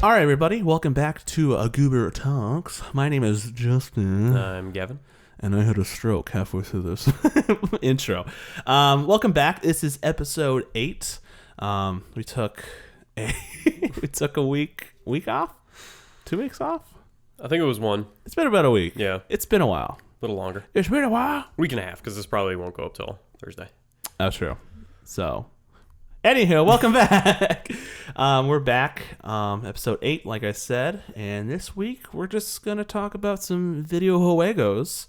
All right, everybody, welcome back to Guber Talks. My name is Justin. I'm Gavin. And I had a stroke halfway through this intro. Welcome back. This is episode 8. We took a week off? 2 weeks off? I think it was one. It's been about a week. Yeah. It's been a while. A little longer. It's been a while. Week and a half, because this probably won't go up till Thursday. That's true. So, anywho, welcome back. We're back. Episode 8, like I said. And this week, we're just going to talk about some video juegos.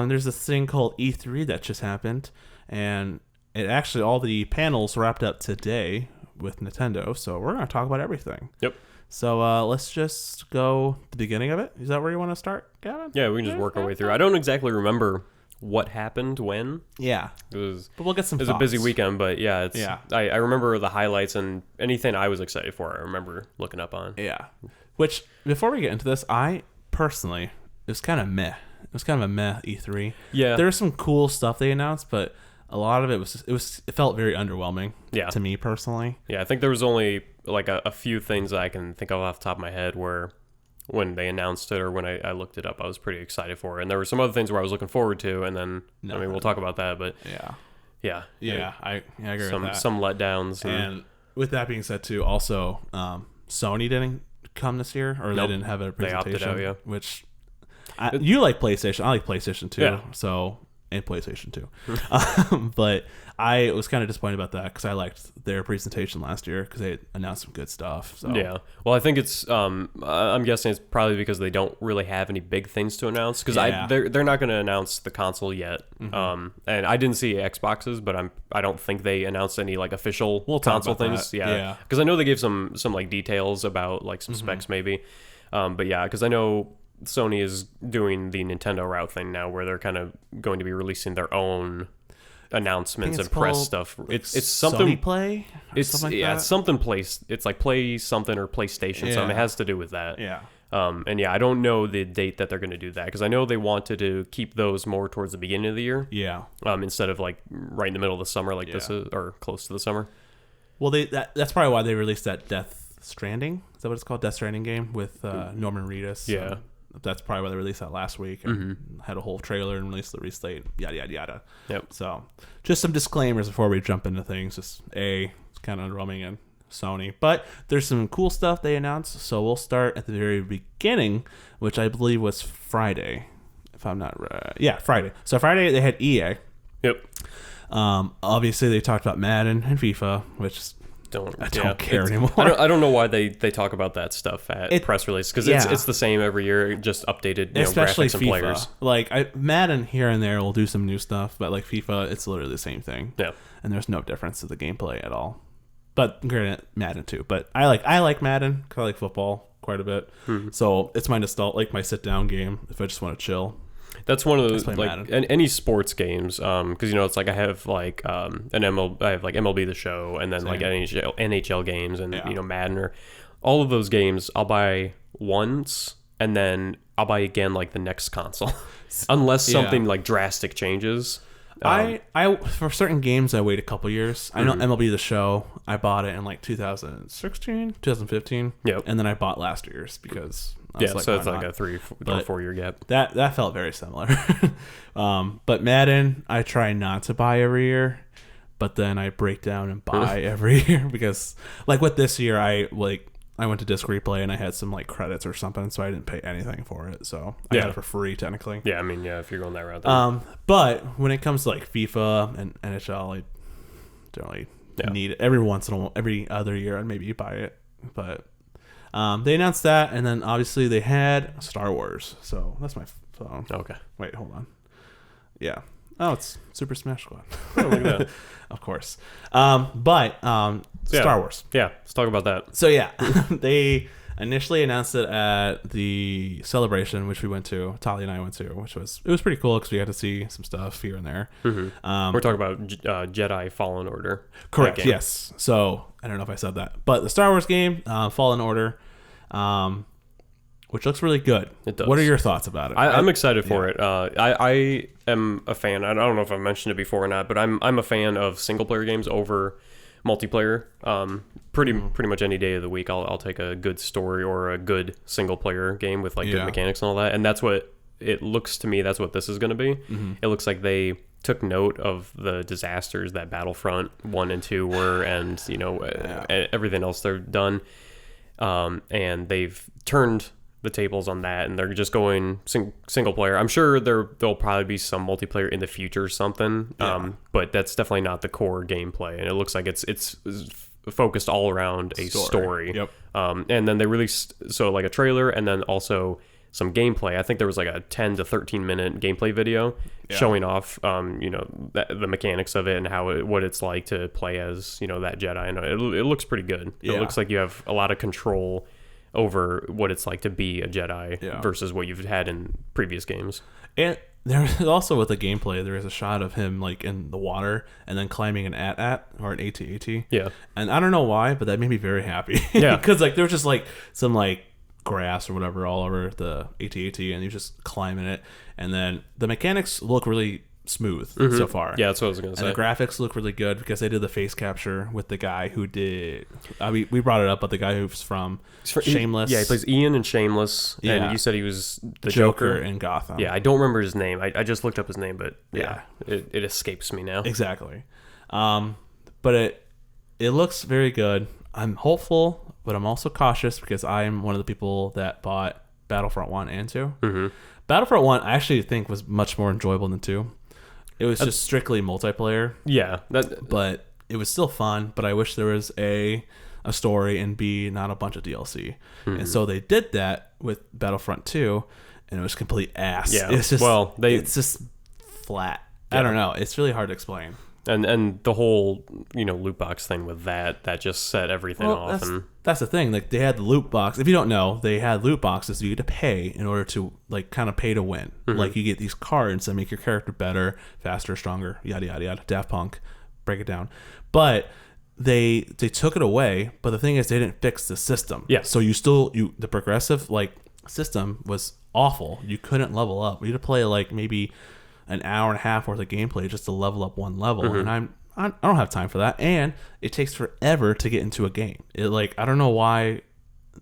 There's this thing called E3 that just happened. And it actually, all the panels wrapped up today with Nintendo. So, we're going to talk about everything. Yep. So, let's just go the beginning of it. Is that where you want to start, Gavin? Yeah, we can just work our way through. I don't exactly remember what happened when. Yeah. But we'll get some It was thoughts. a busy weekend, but yeah, I remember the highlights and anything I was excited for, I remember looking up on. Yeah. Which, before we get into this, I personally, it was kind of meh. It was kind of a meh E3. Yeah. There was some cool stuff they announced, but a lot of it felt very underwhelming to me personally. Yeah, I think there was only like a few things that I can think of off the top of my head where when they announced it or when I looked it up, I was pretty excited for it. And there were some other things where I was looking forward to, and then, we'll talk about that, but Yeah, I agree with that. Some letdowns. And with that being said, too, also, Sony didn't come this year, or they didn't have a presentation. They opted out, Which, you like PlayStation. I like PlayStation 2, and PlayStation 2. But I was kind of disappointed about that because I liked their presentation last year because they announced some good stuff. So. Yeah. Well, I think it's, I'm guessing it's probably because they don't really have any big things to announce because they're not going to announce the console yet. Mm-hmm. And I didn't see Xboxes, but I don't think they announced any like official console things. That. Yeah. Because I know they gave some like details about like some specs maybe. But yeah, because I know Sony is doing the Nintendo route thing now where they're kind of going to be releasing their own announcements and press stuff. It's something Sony Play. It's something place. It's like Play something or PlayStation something. It has to do with that. Yeah. And I don't know the date that they're going to do that because I know they wanted to keep those more towards the beginning of the year. Yeah. Instead of like right in the middle of the summer like this is, or close to the summer. Well, that's probably why they released that Death Stranding. Is that what it's called? Death Stranding game with Norman Reedus. Yeah. That's probably why they released that last week and had a whole trailer and released the release date, yada, yada, yada. Yep. So just some disclaimers before we jump into things. Just it's kind of underwhelming in Sony. But there's some cool stuff they announced. So we'll start at the very beginning, which I believe was Friday, if I'm not right. Yeah, Friday. So Friday they had EA. Yep. Obviously they talked about Madden and FIFA, which I don't care anymore. I don't know why they talk about that stuff at press release because it's the same every year, just updated especially graphics and FIFA. players. Like Madden here and there will do some new stuff, but like FIFA, it's literally the same thing. Yeah, and there's no difference to the gameplay at all. But granted, Madden too. But I like Madden because I like football quite a bit. So it's my my sit down game if I just want to chill. That's one of those like any sports games because it's like I have like I have like MLB The Show and then like NHL games and Madden or all of those games I'll buy once and then I'll buy again like the next console unless something like drastic changes. I for certain games I wait a couple years. I know MLB The Show I bought it in like 2016, 2015. Yep. And then I bought last year's because so it's like a 3 or 4 year gap. That felt very similar. But Madden I try not to buy every year, but then I break down and buy every year because like with this year I went to Disc Replay and I had some like credits or something, so I didn't pay anything for it. So I got it for free technically. Yeah, I mean, if you're going that route. Then. But when it comes to like FIFA and NHL, I don't really need it. Every other year I'd maybe buy it. But they announced that, and then obviously they had Star Wars. So that's my phone. Okay. Wait, hold on. Yeah. Oh, it's Super Smash Squad. Oh, look at that. Of course. Star Wars. Yeah, let's talk about that. So yeah, they initially announced it at the celebration, which we went to. Talia and I went to, which was pretty cool because we got to see some stuff here and there. We're talking about Jedi Fallen Order. Correct. Yes. So I don't know if I said that, but the Star Wars game, Fallen Order, which looks really good. It does. What are your thoughts about it? I'm excited for it. I am a fan. I don't know if I've mentioned it before or not, but I'm a fan of single player games over multiplayer. Pretty much any day of the week, I'll take a good story or a good single player game with like good mechanics and all that. And that's what it looks to me. That's what this is going to be. It looks like they took note of the disasters that Battlefront 1 and 2 were, and everything else they've done, and they've turned the tables on that, and they're just going single player. I'm sure there'll probably be some multiplayer in the future or something, but that's definitely not the core gameplay, and it looks like it's focused all around a story. Yep. And then they released like a trailer, and then also some gameplay. I think there was like a 10 to 13 minute gameplay video showing off, the mechanics of it and what it's like to play as, that Jedi. And it looks pretty good. Yeah. It looks like you have a lot of control over what it's like to be a Jedi versus what you've had in previous games. And there's also with the gameplay, there is a shot of him like in the water and then climbing an AT-AT or an AT-AT. Yeah. And I don't know why, but that made me very happy. Yeah. Because like there was just like some like grass or whatever all over the AT-AT, and you just climbing it, and then the mechanics look really smooth so far. Yeah, that's what I was gonna say. And the graphics look really good because they did the face capture with the guy who did we brought it up, but the guy who's from Shameless. He plays Ian in Shameless, and you said he was the Joker in Gotham. Yeah, I don't remember his name. I just looked up his name, but it escapes me now. Exactly. But it looks very good. I'm hopeful, but I'm also cautious because I'm one of the people that bought Battlefront 1 and 2. Battlefront 1 I actually think was much more enjoyable than 2. It was just strictly multiplayer. Yeah. But it was still fun, but I wish there was A story, and B, not a bunch of DLC. And so they did that with Battlefront 2, and it was complete ass. Yeah. It's just, it's just flat. Yeah. I don't know. It's really hard to explain. And the whole loot box thing with that just set everything off. That's the thing. Like they had the loot box. If you don't know, they had loot boxes you had to pay in order to like kind of pay to win. Like you get these cards that make your character better, faster, stronger, yada yada yada. Daft Punk, break it down. But they took it away. But the thing is, they didn't fix the system. Yeah. So the progressive like system was awful. You couldn't level up. You had to play like maybe an hour and a half worth of gameplay just to level up one level, and I don't have time for that, and it takes forever to get into a game. I don't know why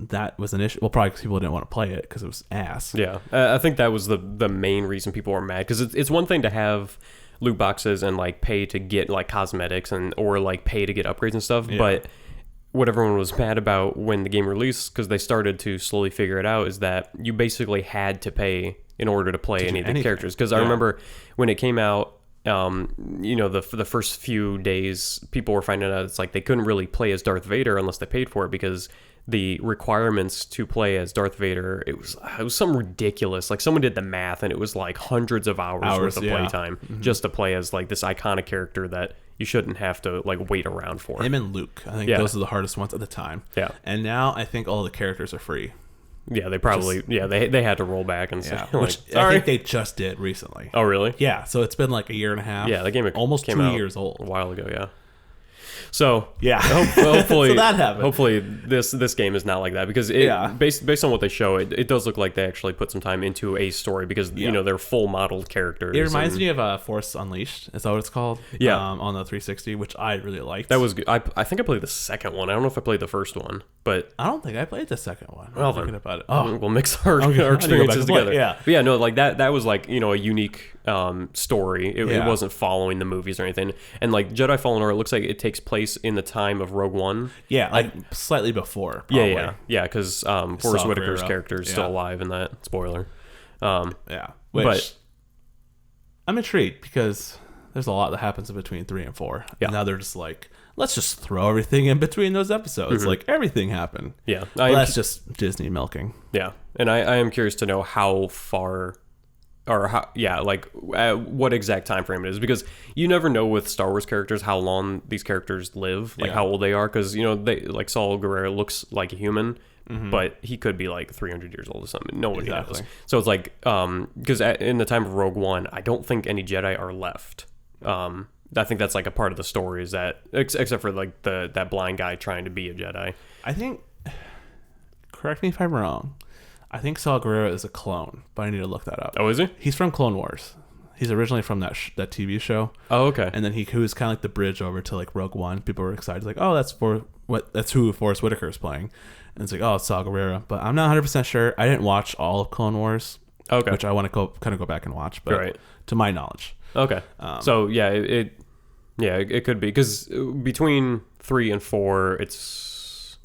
that was an issue. Well, probably because people didn't want to play it because it was ass. Yeah, I think that was the main reason people were mad, because it's one thing to have loot boxes and like pay to get like cosmetics or like pay to get upgrades and stuff, but what everyone was mad about when the game released, because they started to slowly figure it out, is that you basically had to pay in order to play any of the characters. Because I remember when it came out, the first few days, people were finding out it's like they couldn't really play as Darth Vader unless they paid for it, because the requirements to play as Darth Vader, it was something ridiculous. Like someone did the math, and it was like hundreds of hours worth of playtime just to play as like this iconic character that you shouldn't have to like wait around for. Him and Luke, I think those are the hardest ones at the time. Yeah. And now I think all the characters are free. Yeah, they probably they had to roll back and say, which I think they just did recently. Oh, really? Yeah, so it's been like a year and a half. Yeah, the game almost came 2 out years old. A while ago, yeah. So hopefully so that happened. Hopefully this game is not like that, because based on what they show, it does look like they actually put some time into a story, because they're full modeled characters. It reminds me of Force Unleashed. Is that what it's called? Yeah, on the 360, which I really liked. That was good. I think I played the second one. I don't know if I played the first one, but I don't think I played the second one. Well, thinking about it. We'll mix our experiences together. But yeah, no, like that was like a unique story. It wasn't following the movies or anything. And like Jedi Fallen Order, it looks like it takes place in the time of Rogue One. Yeah, like slightly before. Probably. Yeah, because Forrest Whitaker's character is still alive in that. Spoiler. But I'm intrigued because there's a lot that happens in between 3 and 4. Yeah. And now they're just like, let's just throw everything in between those episodes. Like everything happened. Yeah, that's just Disney milking. Yeah, and I am curious to know how far. Or how, what exact time frame it is, because you never know with Star Wars characters how long these characters live, like how old they are, because they like Saul Guerrero looks like a human, but he could be like 300 years old or something. Nobody knows. So it's like because in the time of Rogue One, I don't think any Jedi are left. I think that's like a part of the story, is that except for like that blind guy trying to be a Jedi. I think. Correct me if I'm wrong. I think Saw Gerrera is a clone, but I need to look that up. Oh, is he? He's from Clone Wars. He's originally from that TV show. Oh, okay. And then he was kind of like the bridge over to like Rogue One. People were excited, like, oh, that's who Forrest Whitaker is playing. And it's like, oh, it's Saw Gerrera. But I'm not 100% sure. I didn't watch all of Clone Wars, which I want to go back and watch. But to my knowledge, okay. So yeah, it could be because between 3 and 4, it's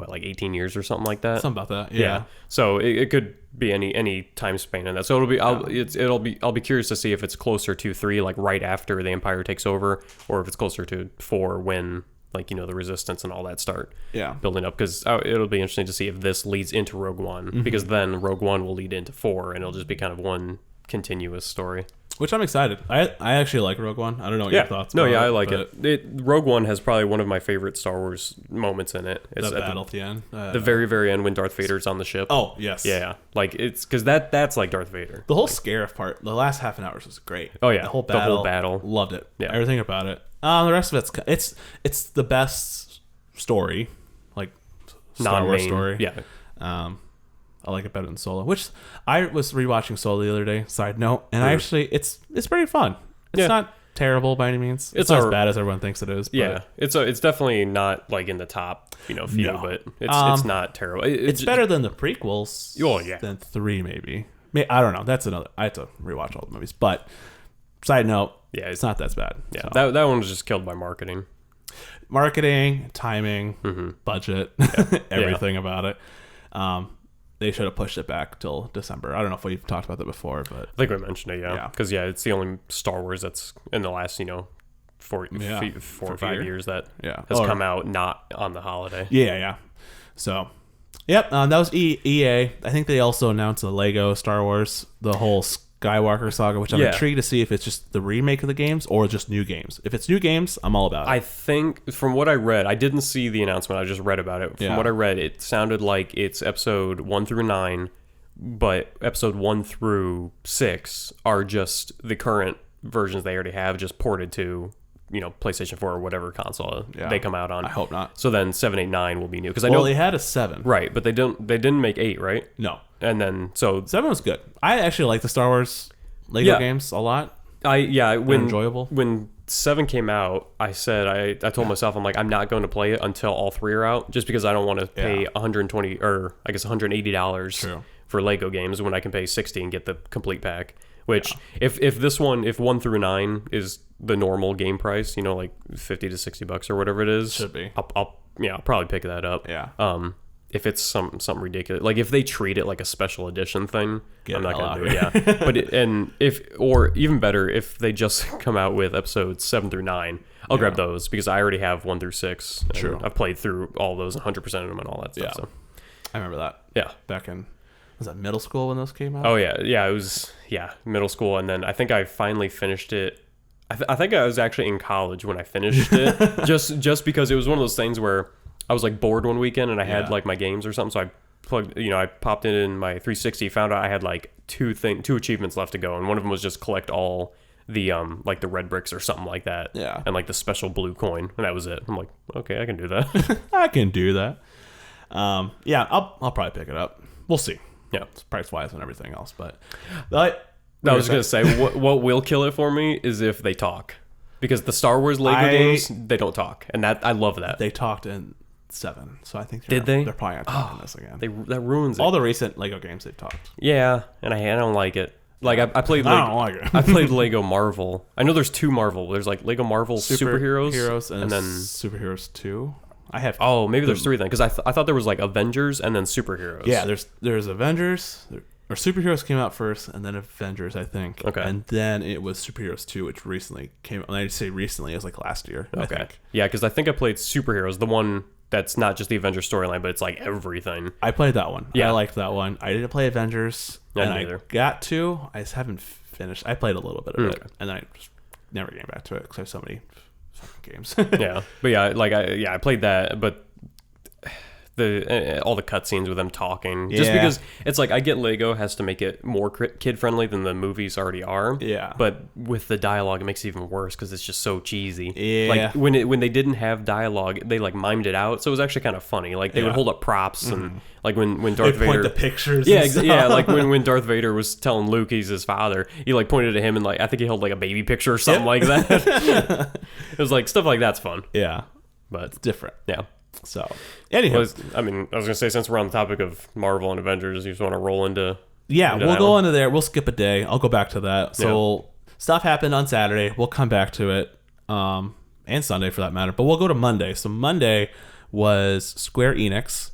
like 18 years or something like that. Something about that. Yeah. So it could be any time span in that. So I'll be curious to see if it's closer to 3, like right after the Empire takes over, or if it's closer to 4 when like, you know, the Resistance and all that start building up. Because it'll be interesting to see if this leads into Rogue One, because then Rogue One will lead into 4, and it'll just be kind of one continuous story. Which I'm excited. I actually like Rogue One. I don't know what your thoughts are. I like it. Rogue One has probably one of my favorite Star Wars moments in it. It's the battle at the end. The very, very end when Darth Vader's on the ship. Oh, yes. Yeah. Like, it's because that's like Darth Vader. The whole Scarif part, the last half an hour was great. Oh, yeah. The whole battle. Loved it. Yeah. Everything about it. The rest of it's the best story, like Star Wars story. Yeah. I like it better than Solo, which I was rewatching Solo the other day. Side note, and I actually it's pretty fun. It's not terrible by any means. It's not as bad as everyone thinks it is. But yeah, it's definitely not like in the top few, but it's not terrible. It's better than the prequels. Oh yeah, than 3 maybe. I don't know. That's another. I have to rewatch all the movies. But side note, it's not that bad. Yeah, so. that one was just killed by marketing, timing, budget, everything about it. They should have pushed it back till December. I don't know if we've talked about that before, but I think we mentioned it, because it's the only Star Wars that's in the last 4 or 5 years that has come out not on the holiday. Yeah. So, yep, that was EA. I think they also announced the Lego Star Wars, the whole Skywalker saga, which I'm intrigued to see if it's just the remake of the games or just new games. If it's new games, I'm all about it. I think from what I read, I didn't see the announcement, I just read about it. From what I read, it sounded like it's episode 1 through 9, but episode 1 through 6 are just the current versions they already have, just ported to PlayStation 4 or whatever console they come out on. I hope not. So then 7, 8, 9 will be new, because I know they had a 7, right? But they didn't make 8, right? No. And then 7 was good. I actually like the Star Wars Lego games a lot. They're enjoyable. When 7 came out, I said I told myself, I'm like, I'm not going to play it until all 3 are out, just because I don't want to pay $120 or I guess $180 for Lego games when I can pay $60 and get the complete pack. Which if 1 through 9 is the normal game price, like $50 to $60 or whatever it is, should be. I'll probably pick that up. Yeah. If it's something ridiculous, like if they treat it like a special edition thing, I'm not gonna do it. Yeah, or even better, if they just come out with episodes 7 through 9, I'll grab those, because I already have 1 through 6. True. I've played through all those, 100% of them, and all that stuff. Yeah. So I remember that. Yeah, back in, was that middle school when those came out? Oh yeah, it was middle school, and then I think I finally finished it. I think I was actually in college when I finished it, just because it was one of those things where I was like bored one weekend and I had like my games or something, so I plugged, I popped it in my 360, found out I had like two achievements left to go, and one of them was just collect all the like the red bricks or something like that, and like the special blue coin, and that was it. I'm like, okay, I can do that. I can do that. I'll probably pick it up. We'll see. Yeah, price wise and everything else, but I was gonna say what will kill it for me is if they talk, because the Star Wars Lego games, they don't talk, and that I love that. They talked in 7, so I think they're probably not talking this again. That ruins it. All the recent Lego games they've talked. Yeah, and I don't like it. Like I played. I don't like it. I played Lego Marvel. I know there's 2 Marvel. There's like Lego Marvel Superheroes, and then Superheroes 2. I have. Oh, maybe there's 3 then, because I thought there was like Avengers and then Superheroes. Yeah, there's Avengers. Or Superheroes came out first, and then Avengers, I think. Okay. And then it was Superheroes 2, which recently came. And I'd say recently, it was like last year. Okay. I think. Yeah, because I think I played Superheroes, the one that's not just the Avengers storyline, but it's like everything. I played that one. Yeah. I liked that one. I didn't play Avengers. I got to. I just haven't finished. I played a little bit of it, and then I just never came back to it because I have so many fucking games. Yeah, but I played that, but all the cutscenes with them talking, just because it's like I get Lego has to make it more kid friendly than the movies already are. Yeah. But with the dialogue, it makes it even worse because it's just so cheesy. Yeah. Like when they didn't have dialogue, they like mimed it out, so it was actually kind of funny. Like they would hold up props and like when Darth Vader point the pictures. Yeah, like when Darth Vader was telling Luke he's his father, he like pointed at him and like I think he held like a baby picture or something like that. It was like stuff like that's fun. Yeah, but it's different. Yeah. So, anyhow, I was gonna say, since we're on the topic of Marvel and Avengers, you just want to roll into we'll go into there. We'll skip a day. I'll go back to that. So stuff happened on Saturday. We'll come back to it, and Sunday for that matter. But we'll go to Monday. So Monday was Square Enix.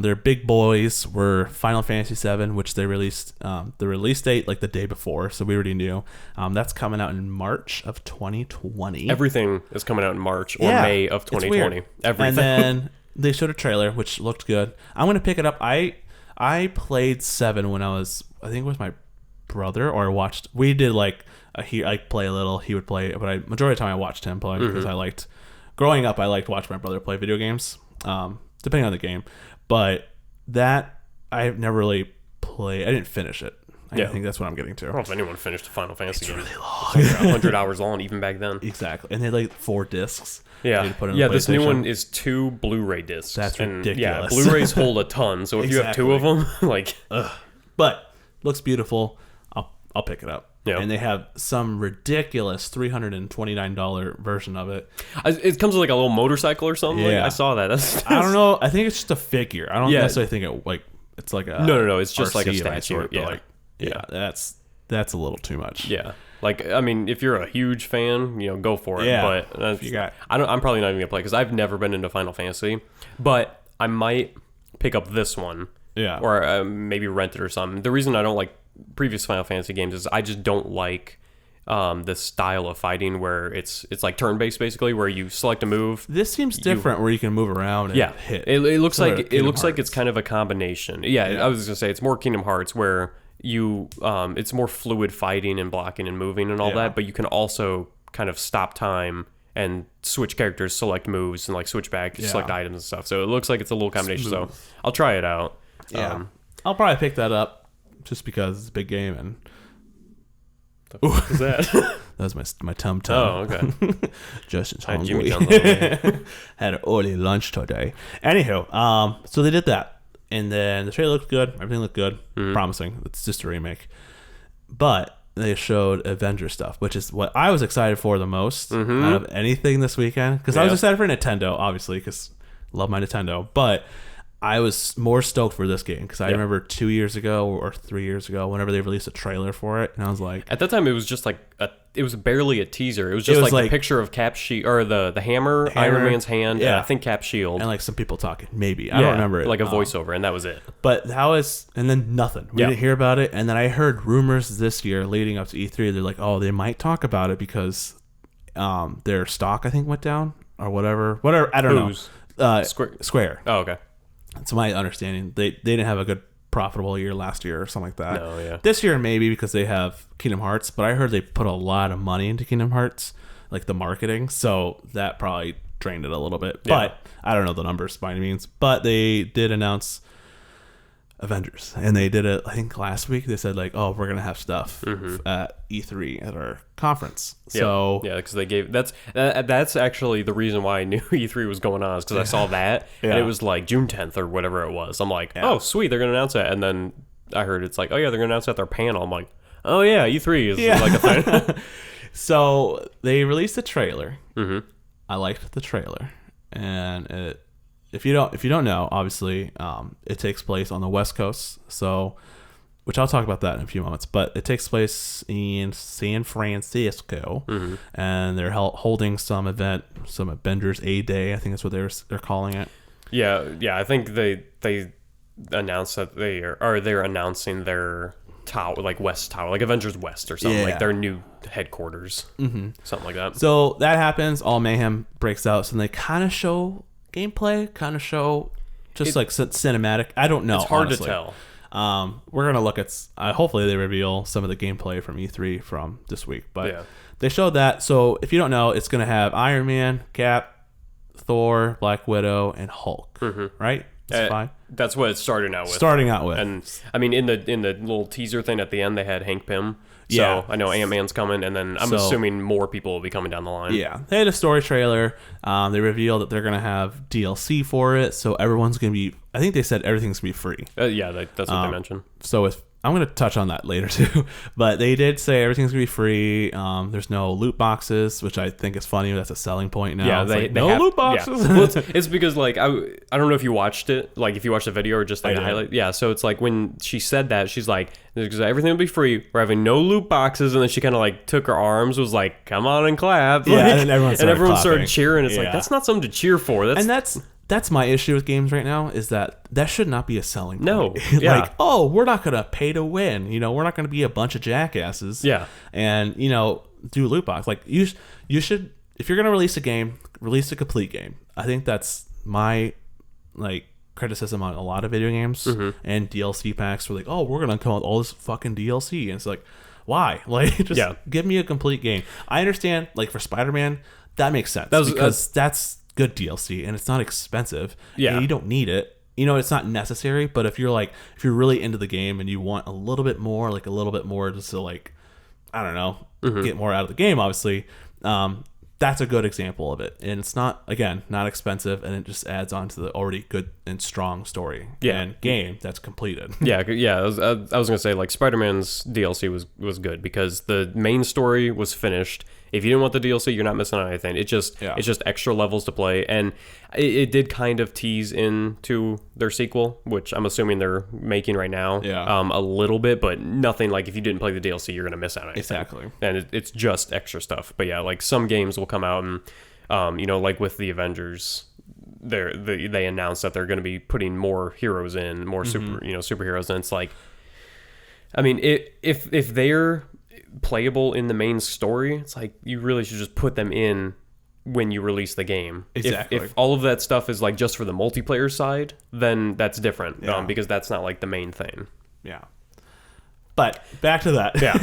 Their big boys were Final Fantasy VII, which they released the release date like the day before, so we already knew. That's coming out in March of 2020. Everything is coming out in March or May of 2020. Everything. And then they showed a trailer, which looked good. I'm gonna pick it up. I played 7 when I think with my brother, or I watched. We did like I play a little, he would play, but majority of the time I watched him play because I liked. Growing up, I liked watching my brother play video games, depending on the game. But that, I've never really played. I didn't finish it. I think that's what I'm getting to. I don't know if anyone finished a Final Fantasy game. It's really long. It's like 100 hours long, even back then. Exactly. And they had like 4 discs. Yeah. This new one is 2 Blu-ray discs. That's ridiculous. Yeah, Blu-rays hold a ton. So if you have 2 of them, like... But, looks beautiful. I'll pick it up. Yeah. And they have some ridiculous $329 version of it. It comes with like a little motorcycle or something. Yeah. Like, I saw that. That's I don't know. I think it's just a figure. I don't necessarily think it's like a No. It's just RC like a statue. Sort, that's a little too much. Yeah. Like, I mean, if you're a huge fan, go for it. Yeah. But I'm probably not even gonna play because I've never been into Final Fantasy. But I might pick up this one. Yeah. Or maybe rent it or something. The reason I don't like previous Final Fantasy games is I just don't like the style of fighting where it's like turn-based basically, where you select a move. This seems different, where you can move around and hit. It looks like it's kind of a combination. I was gonna say it's more Kingdom Hearts where you it's more fluid fighting and blocking and moving and all that, but you can also kind of stop time and switch characters, select moves, and like switch back, select items and stuff. So it looks like it's a little combination. Smooth. So I'll try it out. Yeah, I'll probably pick that up. Just because it's a big game and what was that? That was my tum. Oh, okay. Justin's Hi, hungry. Jimmy Had an early lunch today. Anywho, so they did that, and then the trailer looked good. Everything looked good, promising. It's just a remake, but they showed Avengers stuff, which is what I was excited for the most out of anything this weekend. Because I was excited for Nintendo, obviously, because love my Nintendo, but I was more stoked for this game because I remember 2 years ago or 3 years ago, whenever they released a trailer for it, and I was like, at that time it was just like it was barely a teaser. It was just like a picture of Cap Shield or the hammer, Iron Man's hand, and I think Cap Shield, and like some people talking. Maybe I don't remember it, like a voiceover, and that was it. But that was, and then nothing. We didn't hear about it, and then I heard rumors this year leading up to E3. They're like, oh, they might talk about it because their stock I think went down or whatever. I don't know. Square. Oh, okay. That's my understanding. They didn't have a good profitable year last year or something like that. No, yeah. This year maybe because they have Kingdom Hearts, but I heard they put a lot of money into Kingdom Hearts, like the marketing, so that probably drained it a little bit. Yeah. But I don't know the numbers by any means. But they did announce Avengers, and they did it I think last week. They said like, oh, we're gonna have stuff at E3 at our conference. So because they gave that's actually the reason why I knew E3 was going on, is because I saw that and it was like June 10th or whatever it was. I'm like, oh sweet, they're gonna announce that, and then I heard it's like, oh yeah, they're gonna announce it at their panel. I'm like, oh yeah, E3 is like a thing. So they released a trailer. I liked the trailer, and if you don't know, obviously, it takes place on the West Coast. So, which I'll talk about that in a few moments. But it takes place in San Francisco, and they're holding some event, some Avengers A Day. I think that's what they're calling it. Yeah. I think they announced that they're announcing their tower, like West Tower, like Avengers West or something, like their new headquarters, something like that. So that happens. All mayhem breaks out. So they kind of show gameplay, kind of show just like cinematic. I don't know. It's hard honestly to tell. We're gonna look at hopefully they reveal some of the gameplay from E3 from this week, but they showed that. So if you don't know, it's gonna have Iron Man, Cap, Thor, Black Widow, and Hulk, right? It's fine. That's what it's starting out with. And I mean, in the little teaser thing at the end, they had Hank Pym. So I know Ant-Man's coming, and then I'm assuming more people will be coming down the line. Yeah. They had a story trailer. They revealed that they're going to have DLC for it, so everyone's going to be... I think they said everything's going to be free. That's what they mentioned. So I'm going to touch on that later, too. But they did say everything's going to be free. There's no loot boxes, which I think is funny. That's a selling point now. Yeah, they have loot boxes. Yeah. Well, it's because, like, I don't know if you watched it, like, if you watched the video or just, like, the highlight. Yeah, so it's like when she said that, she's like, everything will be free. We're having no loot boxes. And then she kind of, like, took her arms, was like, come on and clap. Yeah, like, and everyone started cheering. It's like, that's not something to cheer for. That's my issue with games right now, is that should not be a selling point. No. Like, we're not going to pay to win. We're not going to be a bunch of jackasses. Yeah. And, do loot box. Like, you should, if you're going to release a game, release a complete game. I think that's my, like, criticism on a lot of video games and DLC packs. We're like, we're going to come out with all this fucking DLC. And it's like, why? Like, just give me a complete game. I understand, like, for Spider-Man, that makes sense. Because that's good DLC and it's not expensive. Yeah. And you don't need it. It's not necessary, but if you're really into the game and you want a little bit more just to, like, I don't know, get more out of the game, obviously, that's a good example of it. And it's not expensive, and it just adds on to the already good and strong story and game that's completed. Yeah. I was gonna say, like, Spider-Man's DLC was good because the main story was finished. If you didn't want the DLC, you're not missing on anything. It's just extra levels to play, and it did kind of tease into their sequel, which I'm assuming they're making right now. Yeah. A little bit, but nothing like if you didn't play the DLC, you're gonna miss out on anything. Exactly. And it's just extra stuff. But yeah, like some games will come out and like with the Avengers, they announced that they're going to be putting more heroes in, more superheroes, and it's like, I mean, if they're playable in the main story, it's like you really should just put them in when you release the game. Exactly. If all of that stuff is like just for the multiplayer side, then that's different, because that's not like the main thing. Yeah. But back to that. Yeah.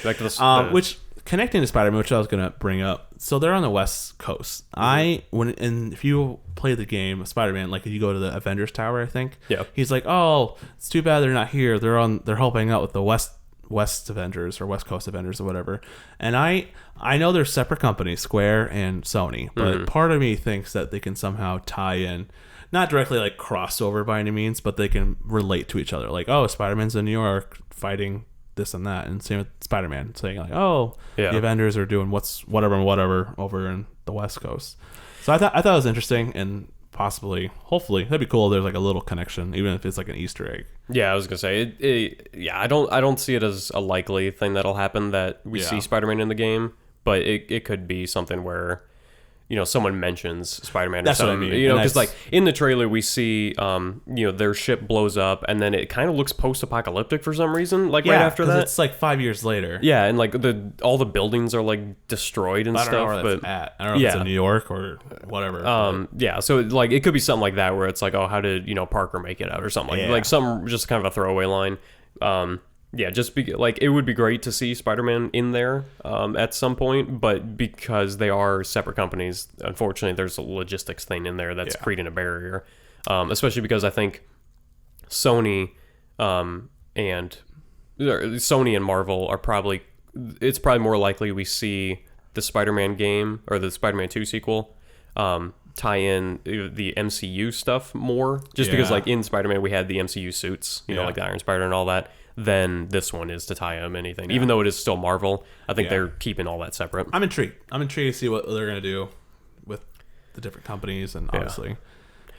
Back to the which, connecting to Spider-Man, which I was gonna bring up. So they're on the West Coast. If you play the game of Spider-Man, like if you go to the Avengers Tower, I think. Yeah. He's like, it's too bad they're not here. They're helping out with the West Avengers or West Coast Avengers or whatever. And I know they're separate companies, Square and Sony, but part of me thinks that they can somehow tie in, not directly like crossover by any means, but they can relate to each other. Like, Spider-Man's in New York fighting this and that, and same with Spider-Man saying like, the Avengers are doing whatever over in the West Coast. So I thought it was interesting, and hopefully that'd be cool if there's like a little connection, even if it's like an Easter egg. Yeah, I was gonna say I don't see it as a likely thing that'll happen that we see Spider-Man in the game, but it could be something where someone mentions Spider-Man or something. What I mean. Because like in the trailer we see their ship blows up, and then it kind of looks post-apocalyptic for some reason, like right after that. It's like 5 years later. Yeah, and like all the buildings are like destroyed and stuff. I don't know where that's at. I don't know if it's in New York or whatever. Yeah, so like it could be something like that where it's like, how did Parker make it out or something like some just kind of a throwaway line. Yeah, just like it would be great to see Spider-Man in there at some point, but because they are separate companies, unfortunately, there's a logistics thing in there that's creating a barrier. Especially because I think Sony and Marvel are probably more likely we see the Spider-Man game or the Spider-Man 2 sequel tie in the MCU stuff more, just because like in Spider-Man we had the MCU suits, like the Iron Spider and all that. Then this one is to tie them anything, even though it is still Marvel. I think they're keeping all that separate. I'm intrigued to see what they're gonna do with the different companies and obviously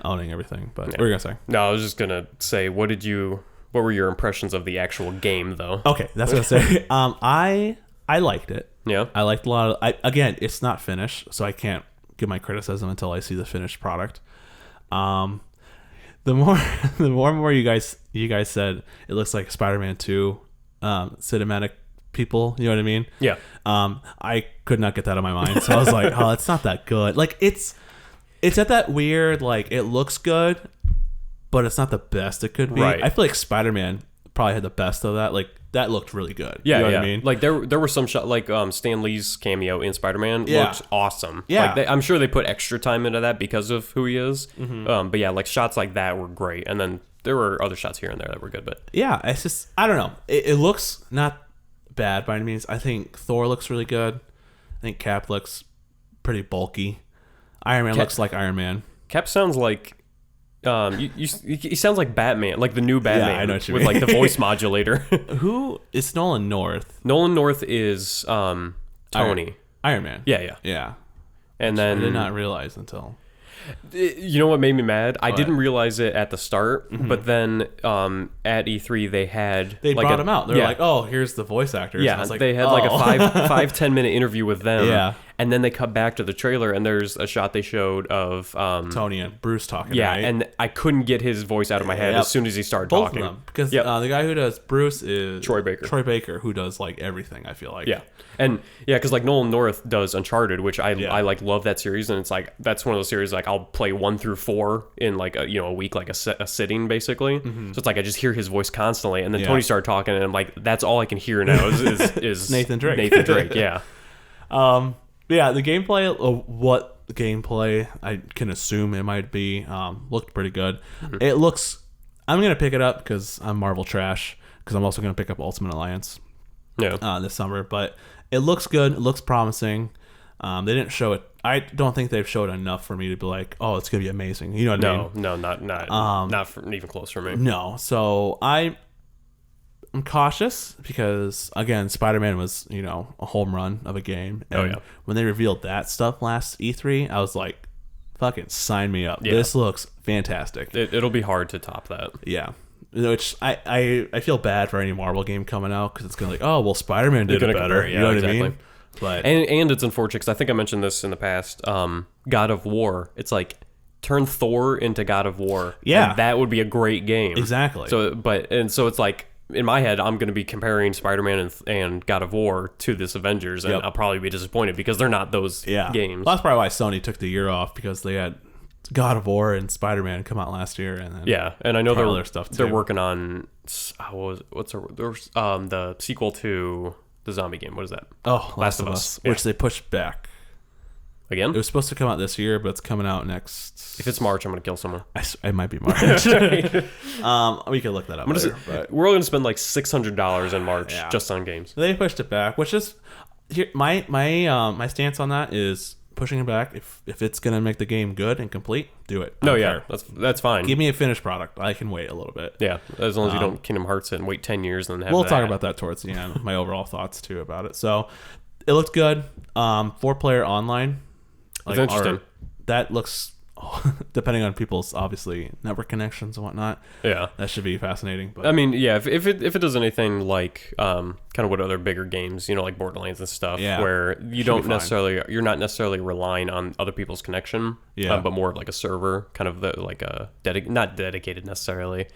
owning everything. But what were you gonna say? No, I was just gonna say, what were your impressions of the actual game though? Okay, that's what I say. I liked it. Yeah, I liked a lot of. Again, it's not finished, so I can't give my criticism until I see the finished product. The more you guys said it looks like Spider-Man 2 cinematic people, you know what I mean? Yeah. I could not get that out of my mind, so I was like, it's not that good. Like it's at that weird, like it looks good, but it's not the best it could be. Right. I feel like Spider-Man probably had the best of that. Like that looked really good. Yeah, you know yeah. what I mean? Like there were some shots, like Stan Lee's cameo in Spider-Man looks awesome. Yeah, like I'm sure they put extra time into that because of who he is. But yeah, like shots like that were great, and then there were other shots here and there that were good. But yeah, it's just I don't know. It looks not bad by any means. I think Thor looks really good. I think Cap looks pretty bulky. Iron Man looks like Iron Man. Cap sounds like. He sounds like Batman, like the new Batman. Yeah, I know what you with mean. like the voice modulator. Who is Nolan North? Nolan North is Tony. Iron Man. Yeah. And then I did not realize until. You know what made me mad? I didn't realize it at the start, but then at E3 they brought him out. They're like, "Oh, here's the voice actors." Yeah, they had like a 10 minute interview with them. Yeah, and then they cut back to the trailer, and there's a shot they showed of Tony and Bruce talking. Yeah, right? and I couldn't get his voice out of my head as soon as he started talking. Both of them, because the guy who does Bruce is Troy Baker, who does like everything. I feel like. Yeah, and because like Nolan North does Uncharted, which I like love that series, and it's like that's one of those series like I'll play 1 through 4 in like a week, like a sitting basically. So it's like I just hear his voice constantly, and then Tony started talking, and I'm like, that's all I can hear now is Nathan Drake. Nathan Drake, yeah. Yeah, the gameplay, what gameplay I can assume it might be, looked pretty good. It looks. I'm gonna pick it up because I'm Marvel trash. Because I'm also gonna pick up Ultimate Alliance. This summer, but it looks good. It looks promising. They didn't show it. I don't think they've showed enough for me to be like, oh, it's gonna be amazing. You know what I mean? No, not even close for me. No, so I'm cautious because again, Spider-Man was a home run of a game. And when they revealed that stuff last E3, I was like, fucking sign me up. Yeah. This looks fantastic. It'll be hard to top that. Yeah. Which I feel bad for any Marvel game coming out because it's gonna like, oh well, Spider-Man did it better. You know what I mean? But and it's unfortunate because I think I mentioned this in the past. God of War. It's like turn Thor into God of War. Yeah, and that would be a great game. Exactly. So it's like in my head, I'm going to be comparing Spider-Man and God of War to this Avengers, and I'll probably be disappointed because they're not those games. Well, that's probably why Sony took the year off because they had God of War and Spider-Man come out last year, and then and I know they're working on the sequel to the zombie game. What is that? Oh, Last of Us, which they pushed back. Again? It was supposed to come out this year, but it's coming out next. If it's March, I'm going to kill someone. It might be March. We could look that up later. We're all going to spend like $600 in March just on games. They pushed it back, which is my stance on that is pushing it back. If it's going to make the game good and complete, do it. That's fine. Give me a finished product. I can wait a little bit. Yeah, as long as you don't Kingdom Hearts it and wait 10 years and then have We'll talk about that towards the end. My overall thoughts too about it. So it looked good. 4-player online. It's interesting. That looks, depending on people's obviously network connections and whatnot. Yeah, that should be fascinating. But I mean, yeah, if it does anything like kind of what other bigger games, like Borderlands and stuff, where you're not necessarily relying on other people's connection, but more of like a server, kind of not dedicated necessarily.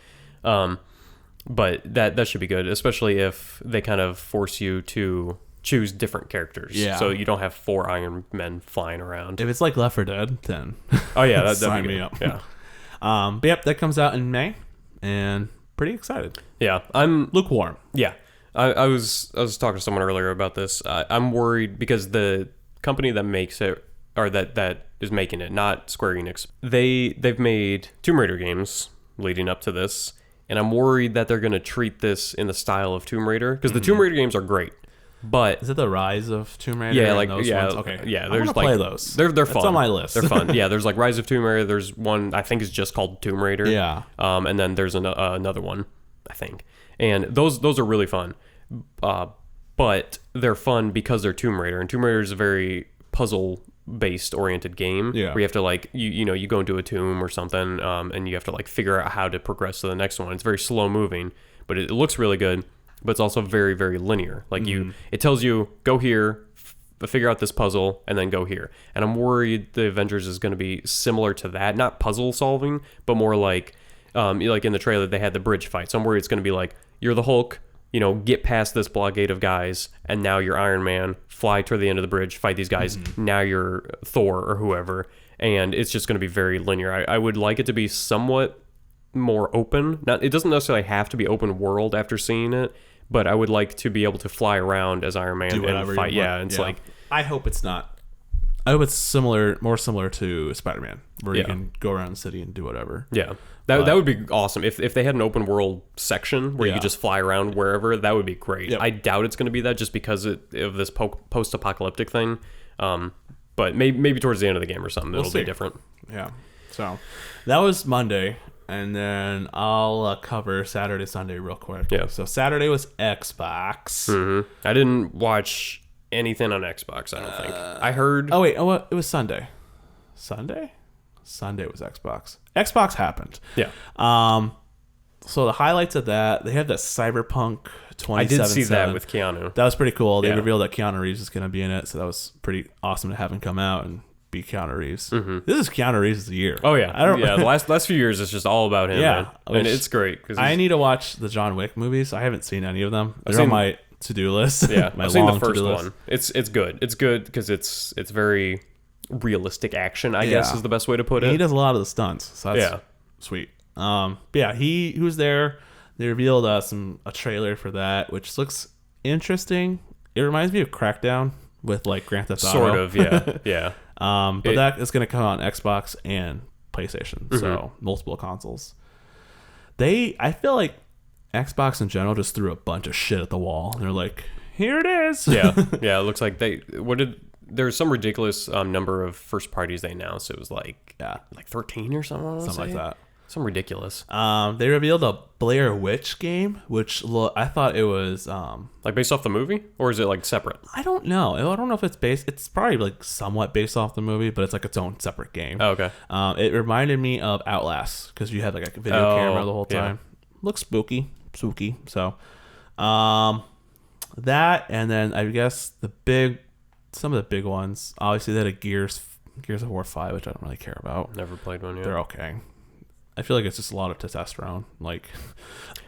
But that should be good, especially if they kind of force you to choose different characters. Yeah. So you don't have 4 Iron Men flying around. If it's like Left 4 Dead, then that'd sign me up. Yeah. But that comes out in May, and pretty excited. Yeah, I'm lukewarm. Yeah, I was talking to someone earlier about this. I'm worried because the company that makes it, or that is making it, not Square Enix, they've made Tomb Raider games leading up to this, and I'm worried that they're going to treat this in the style of Tomb Raider because the Tomb Raider games are great. But is it the Rise of Tomb Raider? Yeah, ones? Okay. Yeah, there's play those. They're fun. It's on my list. They're fun. Yeah, there's like Rise of Tomb Raider. There's one I think is just called Tomb Raider. Yeah. And then there's another one, I think, and those are really fun. But they're fun because they're Tomb Raider, and Tomb Raider is a very puzzle-based oriented game. Yeah. Where you have to like you go into a tomb or something, and you have to like figure out how to progress to the next one. It's very slow moving, but it looks really good. But it's also very, very linear. Like it tells you, go here, figure out this puzzle, and then go here. And I'm worried the Avengers is going to be similar to that. Not puzzle solving, but more like in the trailer, they had the bridge fight. So I'm worried it's going to be like, you're the Hulk, get past this blockade of guys, and now you're Iron Man, fly to the end of the bridge, fight these guys. Now you're Thor or whoever. And it's just going to be very linear. I would like it to be somewhat more open. It doesn't necessarily have to be open world after seeing it, but I would like to be able to fly around as Iron Man and fight. Yeah, it's like I hope it's not. I hope it's more similar to Spider-Man, where you can go around the city and do whatever. Yeah. That would be awesome. If they had an open world section where you could just fly around wherever, that would be great. Yep. I doubt it's going to be that just because of this post-apocalyptic thing. But maybe towards the end of the game or something, it'll be different. Yeah. So that was Monday. And then I'll cover Saturday, Sunday real quick. Yeah. So Saturday was Xbox. Mm-hmm. I didn't watch anything on Xbox, I don't think. I heard... Oh, wait. It was Sunday. Sunday was Xbox. Xbox happened. Yeah. So the highlights of that, they have that Cyberpunk 2077. I did see that with Keanu. That was pretty cool. They revealed that Keanu Reeves is going to be in it, so that was pretty awesome to have him come out and be Keanu Reeves. Mm-hmm. This is Keanu Reeves' year. Oh yeah, the last few years it's just all about him. Yeah, man. And it's great. I need to watch the John Wick movies. I haven't seen any of them. They're on my to-do list. Yeah, my I've seen the first one. It's good. It's good because it's very realistic action. I guess is the best way to put it. He does a lot of the stunts, so that's sweet. But yeah, he was there. They revealed a trailer for that, which looks interesting. It reminds me of Crackdown with like Grand Theft Auto. Sort of, yeah, yeah. But that is going to come on Xbox and PlayStation, so multiple consoles. I feel like Xbox in general just threw a bunch of shit at the wall. And they're like, here it is. Yeah. It looks like there's some ridiculous number of first parties they announced. It was like 13 or something like that. Some ridiculous. They revealed a Blair Witch game, which I thought it was like based off the movie, or is it like separate? I don't know. I don't know if it's based. It's probably like somewhat based off the movie, but it's like its own separate game. Oh, okay. It reminded me of Outlast because you had like a video camera the whole time. Looks spooky. So, that, and then I guess some of the big ones. Obviously, they had a Gears of War 5, which I don't really care about. Never played one yet. They're okay. I feel like it's just a lot of testosterone. Like,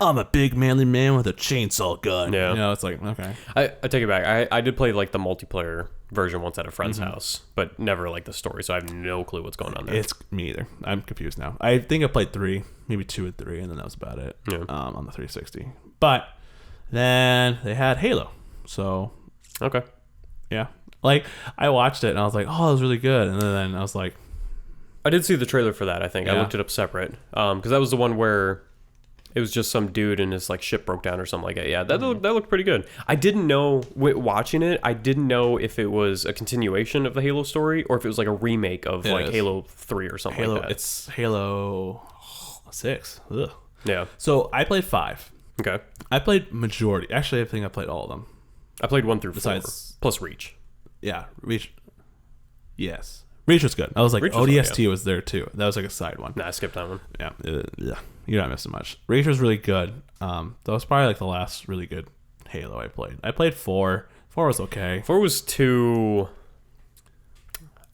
I'm a big manly man with a chainsaw gun. Yeah. You know, it's like, okay. I take it back. I did play like the multiplayer version once at a friend's house, but never like the story, so I have no clue what's going on there. It's me either. I'm confused now. I think I played 3, maybe 2 and 3, and then that was about it on the 360. But then they had Halo. So, okay. Yeah. Like, I watched it, and I was like, oh, it was really good. And then I was like, I did see the trailer for that, I think. I looked it up separate. Because that was the one where it was just some dude and his like ship broke down or something like that. Yeah, that looked pretty good. I didn't know, watching it, I didn't know if it was a continuation of the Halo story or if it was like a remake of Halo 3 or something like that. It's Halo 6. Ugh. Yeah. So I played 5. Okay. I played majority. Actually, I think I played all of them. I played 1 through 4, plus Reach. Yeah, Reach. Yes. Reach was good. I was like, ODST was there too. That was like a side one. Nah, I skipped that one. Yeah. You're not missing much. Reach was really good. That was probably like the last really good Halo I played. I played 4. 4 was okay. 4 was too...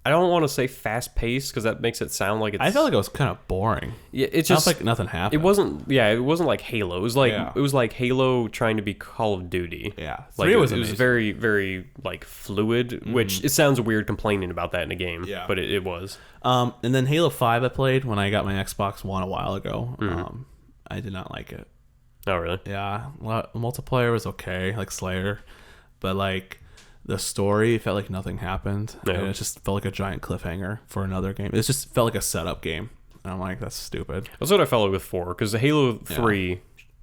I don't want to say fast paced because that makes it sound like it's... I felt like it was kind of boring. Yeah, it just... like nothing happened. It wasn't like Halo. It was like Halo trying to be Call of Duty. Yeah. Like it was very, very like fluid, which it sounds weird complaining about that in a game. Yeah. But it was. And then Halo 5 I played when I got my Xbox One a while ago. I did not like it. Oh, really? Yeah. Multiplayer was okay, like Slayer. But like... the story felt like nothing happened, and it just felt like a giant cliffhanger for another game. It just felt like a setup game, and I'm like, that's stupid. That's what I felt like with 4, because the Halo 3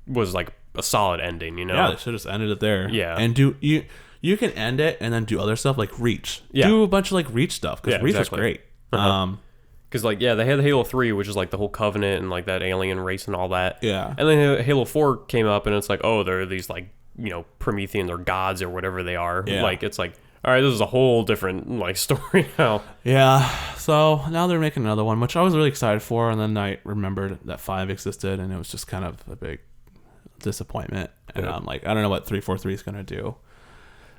was like a solid ending, you know? Yeah, they should have just ended it there. Yeah. And you can end it and then do other stuff like Reach. Yeah. Do a bunch of like Reach stuff, because Reach was great. Because like, they had Halo 3, which is like the whole Covenant and like that alien race and all that. Yeah. And then Halo 4 came up, and it's like, oh, there are these like, you know, Prometheans or gods or whatever they are. Yeah. Like, it's like, all right, this is a whole different like story now. Yeah. So now they're making another one, which I was really excited for, and then I remembered that 5 existed, and it was just kind of a big disappointment. And I'm like, I don't know what 343 is gonna do.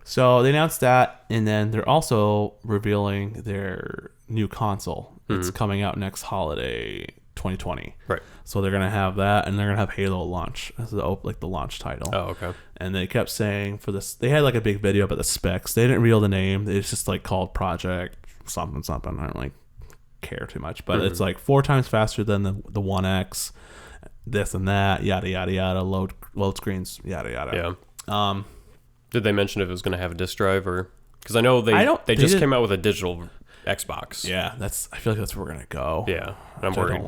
So they announced that, and then they're also revealing their new console. It's coming out next holiday, 2020. Right. So they're gonna have that, and they're gonna have Halo launch as the launch title. Oh, okay. And they kept saying for this, they had like a big video about the specs. They didn't reveal the name. It's just like called Project something. I don't like care too much, but it's like 4 times faster than the One X. This and that, yada yada yada. Load screens, yada yada. Yeah. Did they mention if it was going to have a disc drive or? Because I know they just came out with a digital Xbox. Yeah, I feel like that's where we're gonna go. Yeah, I'm worried.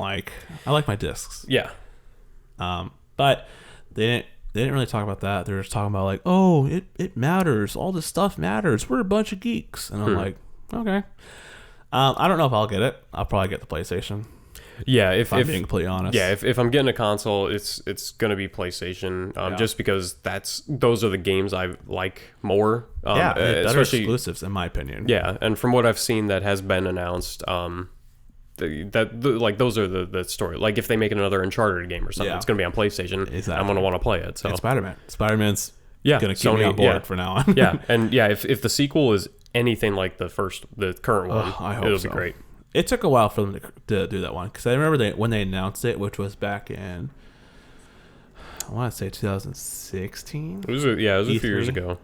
I like my discs. Yeah. But they didn't really talk about that. They were just talking about like, oh, it matters. All this stuff matters. We're a bunch of geeks, and I'm like, okay. I don't know if I'll get it. I'll probably get the PlayStation. Yeah, if I'm being completely honest. Yeah, if I'm getting a console, it's gonna be PlayStation. Just because those are the games I like more. Better exclusives in my opinion. Yeah, and from what I've seen that has been announced, like those are the story. Like if they make another Uncharted game or something, it's gonna be on PlayStation. Exactly. I'm gonna want to play it. So and Spider-Man's gonna keep me on board for now on. Yeah, and if the sequel is anything like the current one, it'll be great. It took a while for them to do that one because I remember when they announced it, which was back in, I want to say 2016. It was a few years ago.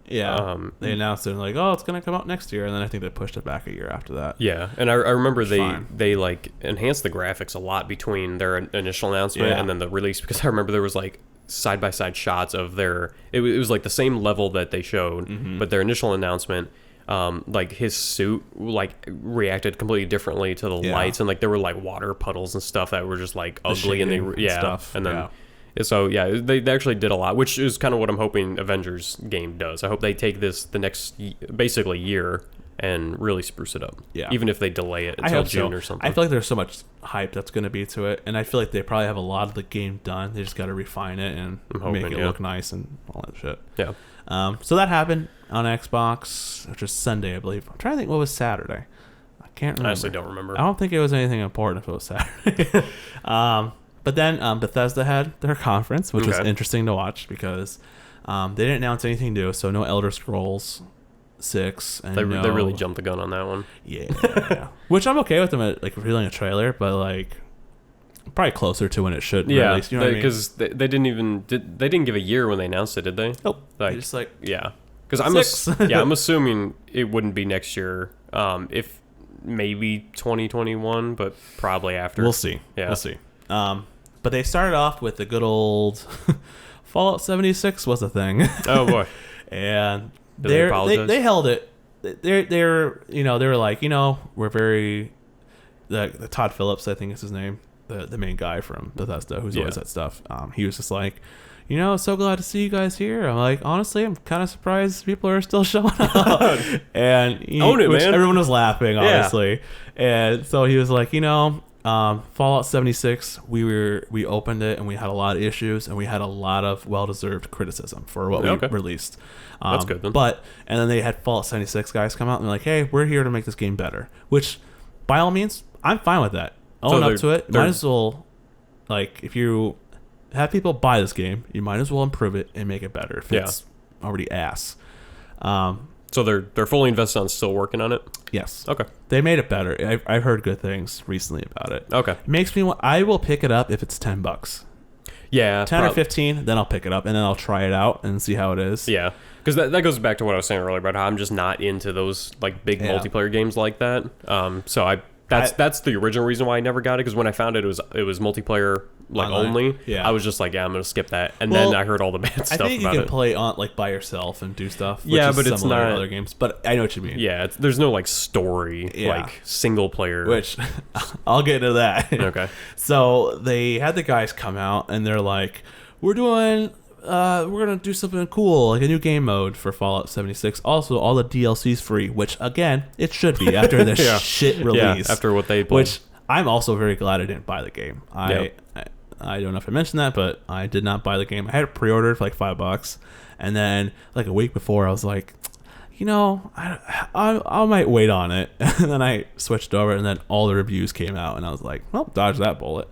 Yeah, they announced it and like, oh, it's gonna come out next year, and then I think they pushed it back a year after that. Yeah, and I remember they like enhanced the graphics a lot between their initial announcement and then the release because I remember there was like side by side shots of it was like the same level that they showed, but their initial announcement. Like his suit like reacted completely differently to the lights, and like there were like water puddles and stuff that were just like ugly, and they actually did a lot, which is kind of what I'm hoping Avengers game does. I hope they take the next basically year and really spruce it up. Yeah, even if they delay it until June or something. I feel like there's so much hype that's going to be to it, and I feel like they probably have a lot of the game done. They just got to refine it and make it look nice and all that shit. Yeah. So that happened on Xbox, which was Sunday, I believe. I'm trying to think what was Saturday. I can't remember. I honestly don't remember. I don't think it was anything important if it was Saturday. But then Bethesda had their conference, which was interesting to watch because they didn't announce anything new. So no Elder Scrolls 6. And they really jumped the gun on that one. Yeah. Which I'm okay with them like revealing a trailer, but like probably closer to when it should release. You know what I mean? Because they didn't give a year when they announced it, did they? Nope. Like, just like because I'm assuming it wouldn't be next year. If maybe 2021, but probably after. We'll see. Yeah, we'll see. But they started off with the good old Fallout 76 was a thing. Oh boy. And they held it. They were like, we're very the Todd Phillips, I think is his name, the main guy from Bethesda who's always that stuff. He was just like, so glad to see you guys here. I'm like, honestly, I'm kind of surprised people are still showing up. And man. Everyone was laughing, obviously. And so he was like, Fallout 76, we opened it and we had a lot of issues and we had a lot of well-deserved criticism for what we released. That's good then. And then they had Fallout 76 guys come out and they're like, hey, we're here to make this game better. Which, by all means, I'm fine with that. Own up to it. Might as well, like, if you have people buy this game, you might as well improve it and make it better if it's already ass. So they're fully invested on still working on it? Yes. Okay. They made it better. I've heard good things recently about it. Okay. It makes me I will pick it up if it's $10. Yeah. 10 or 15, then I'll pick it up and then I'll try it out and see how it is. Yeah. Because that goes back to what I was saying earlier about how I'm just not into those like big multiplayer games like that. That's the original reason why I never got it, because when I found it was multiplayer only. Yeah. I was just like, I'm gonna skip that, and then I heard all the bad stuff about it. I think you can play on like by yourself and do stuff. Which but it's not to other games. But I know what you mean. Yeah, there's no like story like single player. Which I'll get into that. Okay. So they had the guys come out and they're like, we're gonna do something cool, like a new game mode for Fallout 76. Also, all the DLC's free, which again, it should be after this shit release. Yeah, after what they played. Which I'm also very glad I didn't buy the game. I don't know if I mentioned that, but I did not buy the game. I had it pre-ordered for like $5, and then like a week before, I was like, I might wait on it, and then I switched over, and then all the reviews came out, and I was like, well, dodge that bullet.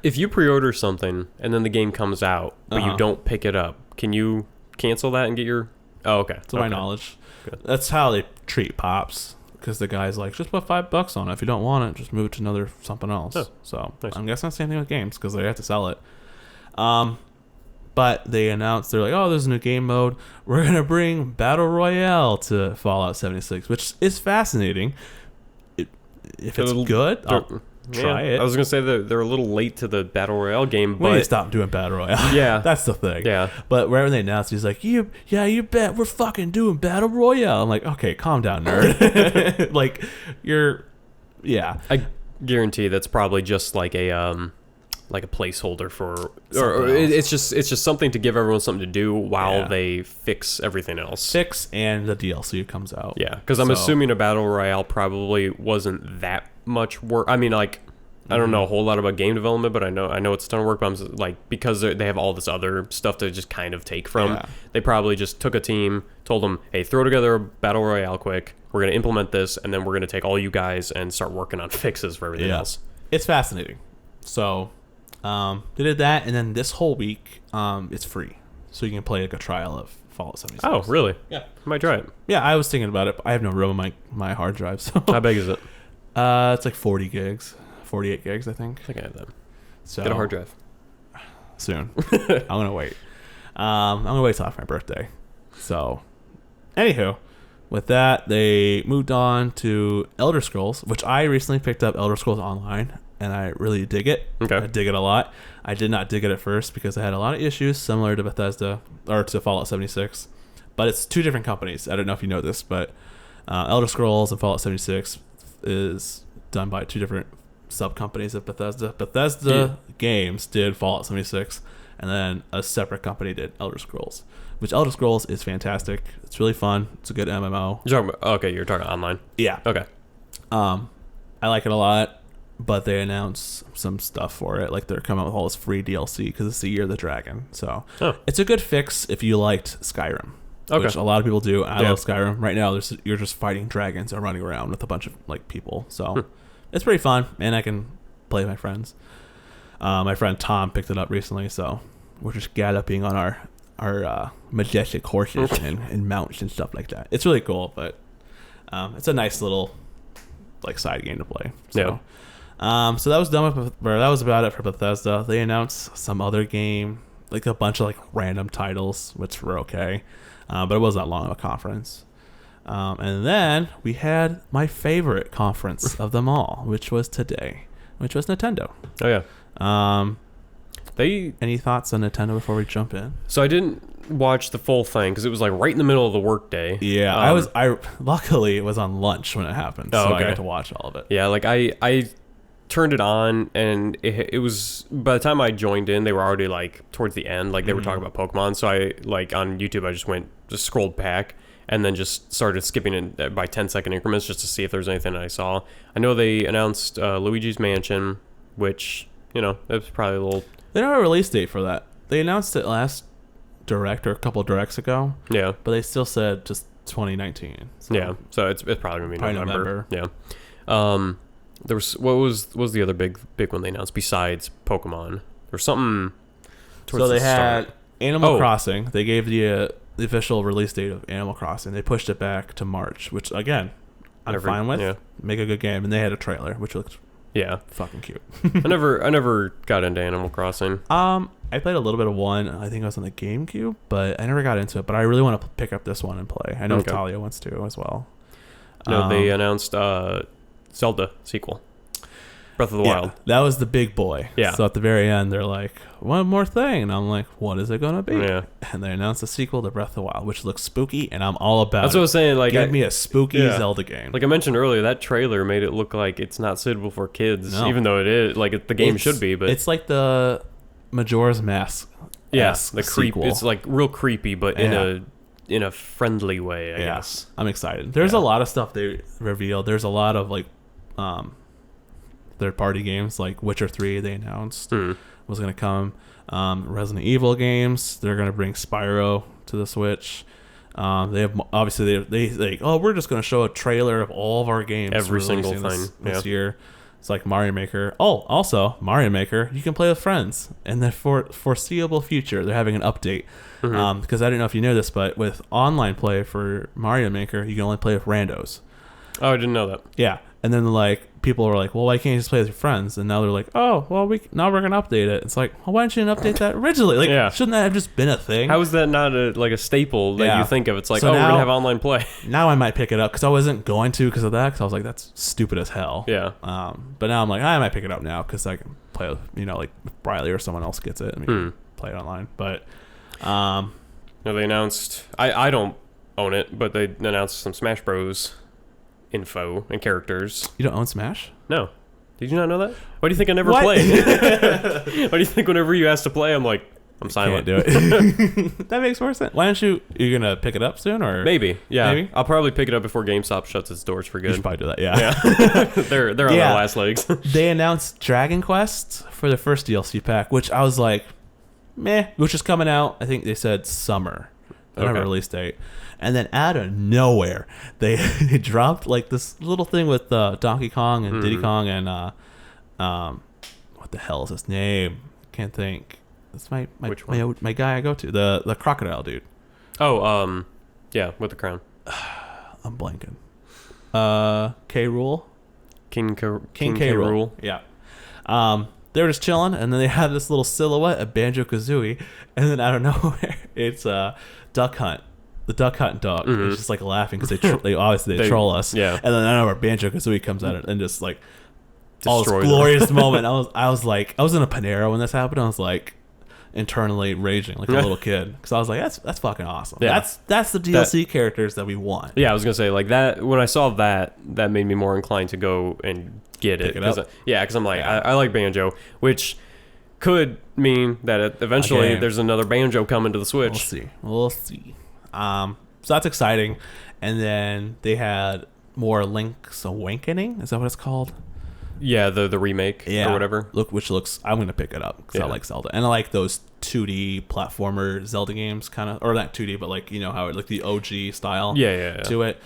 If you pre-order something and then the game comes out, but you don't pick it up, can you cancel that and get your... Oh, okay. To my knowledge. Good. That's how they treat Pops, because the guy's like, just put $5 on it. If you don't want it, just move it to something else. Oh, so nice. I'm guessing the same thing with games, because they have to sell it. But they announced, they're like, oh, there's a new game mode. We're going to bring Battle Royale to Fallout 76, which is fascinating. If it's good... try it. I was gonna say that they're a little late to the battle royale game, but we need to stop doing battle royale. Yeah, that's the thing. Yeah, but wherever they announced, he's like, you bet we're fucking doing battle royale. I'm like, okay, calm down, nerd. Like, I guarantee that's probably just like a placeholder for, or it's just something to give everyone something to do while they fix everything else. And the DLC comes out. Yeah, because I'm assuming a battle royale probably wasn't that much work. I mean, like, I don't know a whole lot about game development, but I know it's a ton of work. But I'm like, because they have all this other stuff to just kind of take from. Yeah. They probably just took a team, told them, hey, throw together a battle royale quick. We're gonna implement this, and then we're gonna take all you guys and start working on fixes for everything else. It's fascinating. So. They did that, and then this whole week, it's free, so you can play like a trial of Fallout 76. Oh, really? Yeah, I might try it. Yeah, I was thinking about it, but I have no room on my hard drive. So how big is it? It's like 40 gigs, 48 gigs, I think. I think I have that. So get a hard drive soon. I'm gonna wait. I'm gonna wait till after my birthday. So, anywho, with that, they moved on to Elder Scrolls, which I recently picked up Elder Scrolls Online. And I really dig it. Okay. I dig it a lot. I did not dig it at first because I had a lot of issues similar to Bethesda or to Fallout 76. But it's two different companies. I don't know if you know this, but Elder Scrolls and Fallout 76 is done by two different sub-companies of Bethesda. Bethesda Games did Fallout 76, and then a separate company did Elder Scrolls, which Elder Scrolls is fantastic. It's really fun. It's a good MMO. You're talking online? Yeah. Okay. I like it a lot. But they announced some stuff for it, like they're coming out with all this free DLC because it's the Year of the Dragon. So it's a good fix if you liked Skyrim, which a lot of people do. I love Skyrim. Right now, you're just fighting dragons and running around with a bunch of like people. So it's pretty fun, and I can play with my friends. My friend Tom picked it up recently, so we're just galloping on our majestic horses and mounts and stuff like that. It's really cool, but it's a nice little like side game to play. So. Yeah. So that was done with, or that was about it for Bethesda. They announced some other game, like a bunch of like random titles, which were okay, but it wasn't that long of a conference. And then we had my favorite conference of them all, which was today, which was Nintendo. Oh yeah. Any thoughts on Nintendo before we jump in? So I didn't watch the full thing because it was like right in the middle of the workday. Yeah, I luckily it was on lunch when it happened, so I got to watch all of it. Yeah, like I turned it on, and it was, by the time I joined in, they were already like towards the end, like they were talking about Pokemon. So I, like, on YouTube, I just scrolled back and then just started skipping it by 10-second increments just to see if there was anything that I saw. I know they announced Luigi's Mansion, which, that's probably a little. They don't have a release date for that. They announced it last Direct or a couple of Directs ago. Yeah, but they still said just 2019. So. Yeah, so it's probably gonna be November. Yeah. There was what was the other big one they announced besides Pokemon? There was something. So they had Animal Crossing. They gave the official release date of Animal Crossing. They pushed it back to March, which again I'm fine with. Yeah. Make a good game, and they had a trailer which looked fucking cute. I never got into Animal Crossing. I played a little bit of one. I think I was on the GameCube, but I never got into it. But I really want to pick up this one and play. I know Talia wants to as well. No, they announced Zelda sequel, Breath of the Wild. That was the big boy. Yeah. So at the very end, they're like, one more thing. And I'm like, what is it going to be? Yeah. And they announced a sequel to Breath of the Wild, which looks spooky, and I'm all about it. That's what I was saying. Like, Give me a spooky Zelda game. Like I mentioned earlier, that trailer made it look like it's not suitable for kids, even though it is. Like, the game should be, but... It's like the Majora's Mask. Yeah, the creep. It's like real creepy, but in a friendly way, I guess. I'm excited. There's a lot of stuff they revealed. There's a lot of like third-party games, like Witcher 3 they announced was going to come. Resident Evil games, they're going to bring Spyro to the Switch. They have obviously they we're just going to show a trailer of all of our games every single thing this year. It's like Mario Maker. Oh, also Mario Maker, you can play with friends. And then for foreseeable future, they're having an update. Because I don't know if you know this, but with online play for Mario Maker, you can only play with randos. Oh, I didn't know that. Yeah. And then like people were like, well, why can't you just play with your friends? And now they're like, oh, well, now we're gonna update it. It's like, well, why didn't you update that originally? Like, shouldn't that have just been a thing? How is that not a staple that you think of? It's like, so now, we're gonna have online play. Now I might pick it up because I wasn't going to because of that. Because I was like, that's stupid as hell. Yeah. But now I'm like, I might pick it up now because I can play with, like if Briley or someone else gets it. I mean, play it online. But no, they announced. I don't own it, but they announced some Smash Bros. Info and characters. You don't own Smash? No. Did you not know that? Why do you think I never played? Why do you think whenever you ask to play, I'm like, I'm silent. Can't do it. That makes more sense. Why don't you? You're gonna pick it up soon, or maybe? Yeah, maybe? I'll probably pick it up before GameStop shuts its doors for good. You should probably do that. Yeah. They're on their last legs. They announced Dragon Quest for their first DLC pack, which I was like, meh. Which is coming out. I think they said summer. They don't have a release date. And then out of nowhere, they dropped like this little thing with Donkey Kong and Diddy Kong and what the hell is his name? Can't think. That's my guy I go to, the crocodile dude. Oh, yeah, with the crown. I'm blanking. K. Rool. King K. Rool. Yeah. They were just chilling, and then they have this little silhouette of Banjo-Kazooie, and then out of nowhere, it's Duck Hunt. The Duck Hunt dog. It's just like laughing because they obviously troll us. Yeah. And then out of nowhere, Banjo-Kazooie comes out and just like all this glorious moment. I was like, I was in a Panera when this happened. I was like internally raging like a little kid because I was like, that's fucking awesome. Yeah. That's the DLC characters that we want. Yeah, I was gonna say like that. When I saw that made me more inclined to go and get it. Because I'm like, I like Banjo, which could mean that eventually there's another Banjo coming to the Switch. We'll see. So that's exciting. And then they had more Link's Awakening. Is that what it's called? Yeah, the remake or whatever. Which looks, I'm going to pick it up because I like Zelda. And I like those 2D platformer Zelda games kind of, or not 2D, but like, how it, like the OG style to it.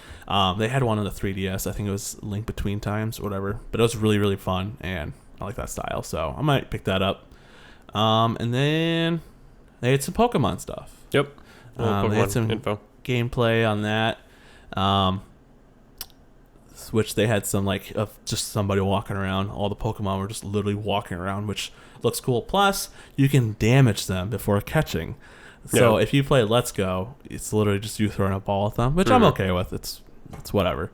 They had one on the 3DS. I think it was Link Between Times or whatever. But it was really, really fun. And I like that style. So I might pick that up. And then they had some Pokemon stuff. Yep. They had some gameplay on that, which they had some like of just somebody walking around. All the Pokemon were just literally walking around, which looks cool. Plus, you can damage them before catching. So if you play Let's Go, it's literally just you throwing a ball at them, which I'm okay with. It's whatever.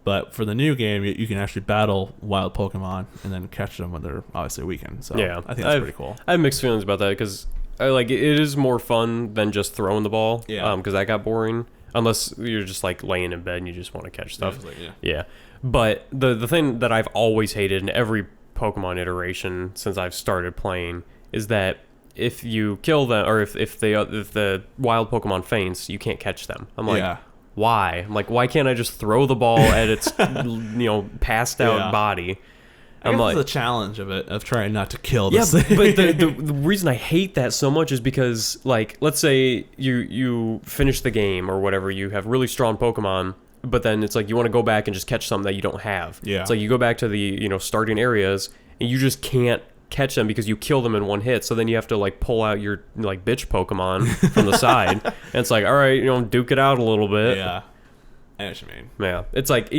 But for the new game, you can actually battle wild Pokemon and then catch them when they're obviously weakened. So I think that's pretty cool. I have mixed feelings about that because it is more fun than just throwing the ball. Yeah. Because that got boring. Unless you're just like laying in bed and you just want to catch stuff. Yeah. But the thing that I've always hated in every Pokemon iteration since I've started playing is that if you kill them or if the wild Pokemon faints, you can't catch them. I'm like, why? I'm like, why can't I just throw the ball at its passed out body? I guess it's the challenge of trying not to kill this thing. But the reason I hate that so much is because, like, let's say you finish the game or whatever, you have really strong Pokemon, but then it's like you want to go back and just catch something that you don't have. Yeah. It's like you go back to the starting areas and you just can't catch them because you kill them in one hit. So then you have to like pull out your like bitch Pokemon from the side, and it's like, all right, duke it out a little bit. Yeah, I know what you mean. Yeah, it's like.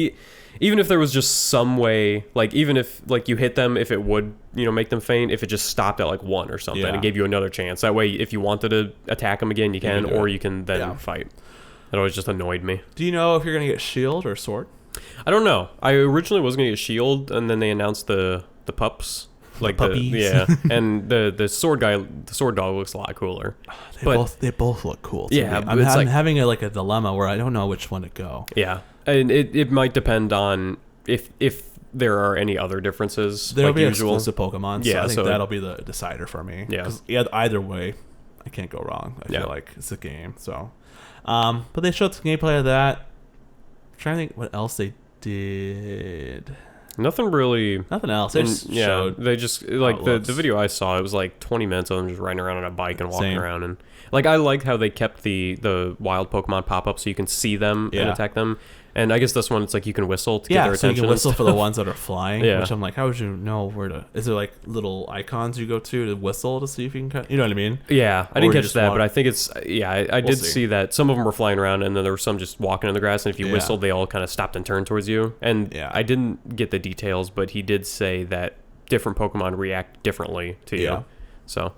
Even if there was just some way, like even if like you hit them, if it would, make them faint, if it just stopped at like 1 or something and gave you another chance. That way, if you wanted to attack them again, you can, or you can then fight. That always just annoyed me. Do you know if you're going to get Shield or Sword? I don't know. I originally was going to get Shield, and then they announced the pups. Like the puppies. And the sword guy, the sword dog looks a lot cooler. They both look cool. Yeah, I'm having a dilemma where I don't know which one to go. Yeah. And it might depend on if there are any other differences. There'll be exclusive Pokemon, so I think that'll be the decider for me. Yeah. Because either way, I can't go wrong. I feel like it's a game. So, but they showed some gameplay of that. I'm trying to think what else they did. Nothing else. They just showed. They just like the video I saw. It was like 20 minutes of them just riding around on a bike and walking around, and like I liked how they kept the wild Pokemon pop up so you can see them and attack them. And I guess this one, it's like you can whistle to get their attention. Yeah, so you can whistle for the ones that are flying, Yeah. which I'm like, how would you know where to... Is there like little icons you go to whistle to see if you can... You know what I mean? Yeah, I didn't catch that, but I think it's... Yeah, I We'll did see. see that. Some of them were flying around, and then there were some just walking in the grass, and if you Yeah. whistled, they all kind of stopped and turned towards you. And Yeah. I didn't get the details, but he did say that different Pokemon react differently to you. Yeah. So...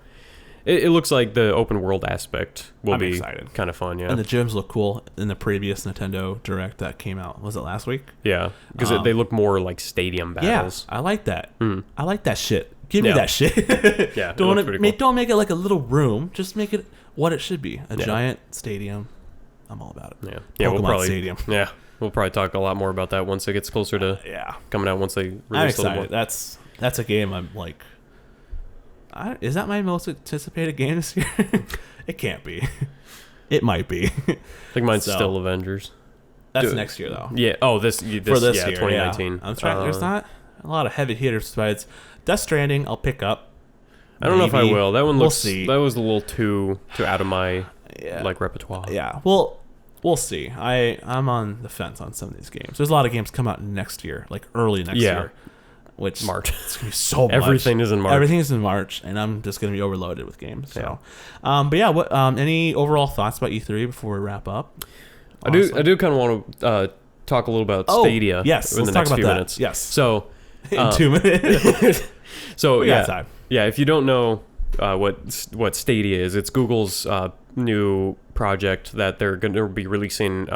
It looks like the open world aspect will be excited. kind of fun, yeah. And the gyms look cool in the previous Nintendo Direct that came out. Was it last week? Yeah, because they look more like stadium battles. Yeah, I like that. Mm. I like that shit. Give me Yeah. that shit. Yeah, Don't make it like a little room. Just make it what it should be. A Yeah. giant stadium. I'm all about it. Yeah, Pokemon Stadium. Yeah, we'll probably talk a lot more about that once it gets closer to coming out. Once they I'm release a little more. excited. That's a game I'm like. Is that my most anticipated game this year? It can't be. It might be. I think mine's still Avengers. That's next year though. Yeah. Oh, this For this yeah, year, 2019. Yeah. I'm trying. There's not a lot of heavy hitters besides Death Stranding. I'll pick up. I don't know if I will. That one looks. See. That was a little too out of my like repertoire. Yeah. Well, we'll see. I'm on the fence on some of these games. There's a lot of games come out next year, like early next year. Which March. It's gonna be so much. Everything is in March. Everything is in March, and I'm just gonna be overloaded with games. So, but yeah, what any overall thoughts about E3 before we wrap up? Honestly. I do kind of want to talk a little about Stadia. Yes, in the next few minutes. Yes. So in 2 minutes. So we got time. Yeah. If you don't know what Stadia is, it's Google's new project that they're going to be releasing.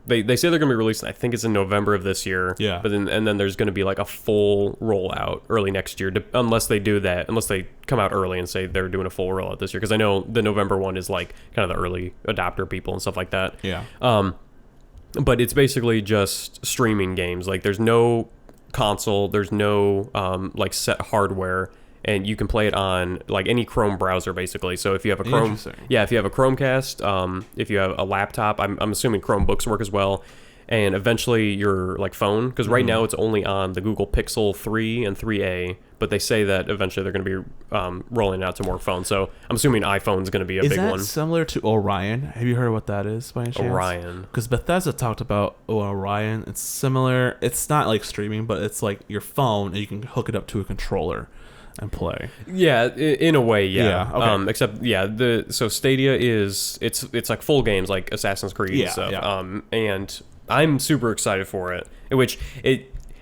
They say they're going to be releasing. I think it's in November of this year. Yeah. But then there's going to be like a full rollout early next year, unless they do that. Unless they come out early and say they're doing a full rollout this year, because I know the November one is like kind of the early adopter people and stuff like that. Yeah. But it's basically just streaming games. Like there's no console, there's no like set hardware, and you can play it on like any Chrome browser basically. So if you have a Chrome, if you have a Chromecast, if you have a laptop, I'm assuming Chromebooks work as well, and eventually your like phone, because right now it's only on the Google Pixel 3 and 3A, but they say that eventually they're going to be rolling out to more phones. So I'm assuming iPhone's going to be a big one. Is that similar to Orion? Have you heard what that is by any chance? Orion. Because Bethesda talked about Orion. It's similar. It's not like streaming, but it's like your phone, and you can hook it up to a controller and play. Yeah, in a way, yeah. Okay. Except so Stadia is it's like full games like Assassin's Creed and stuff. Yeah. And I'm super excited for it. In which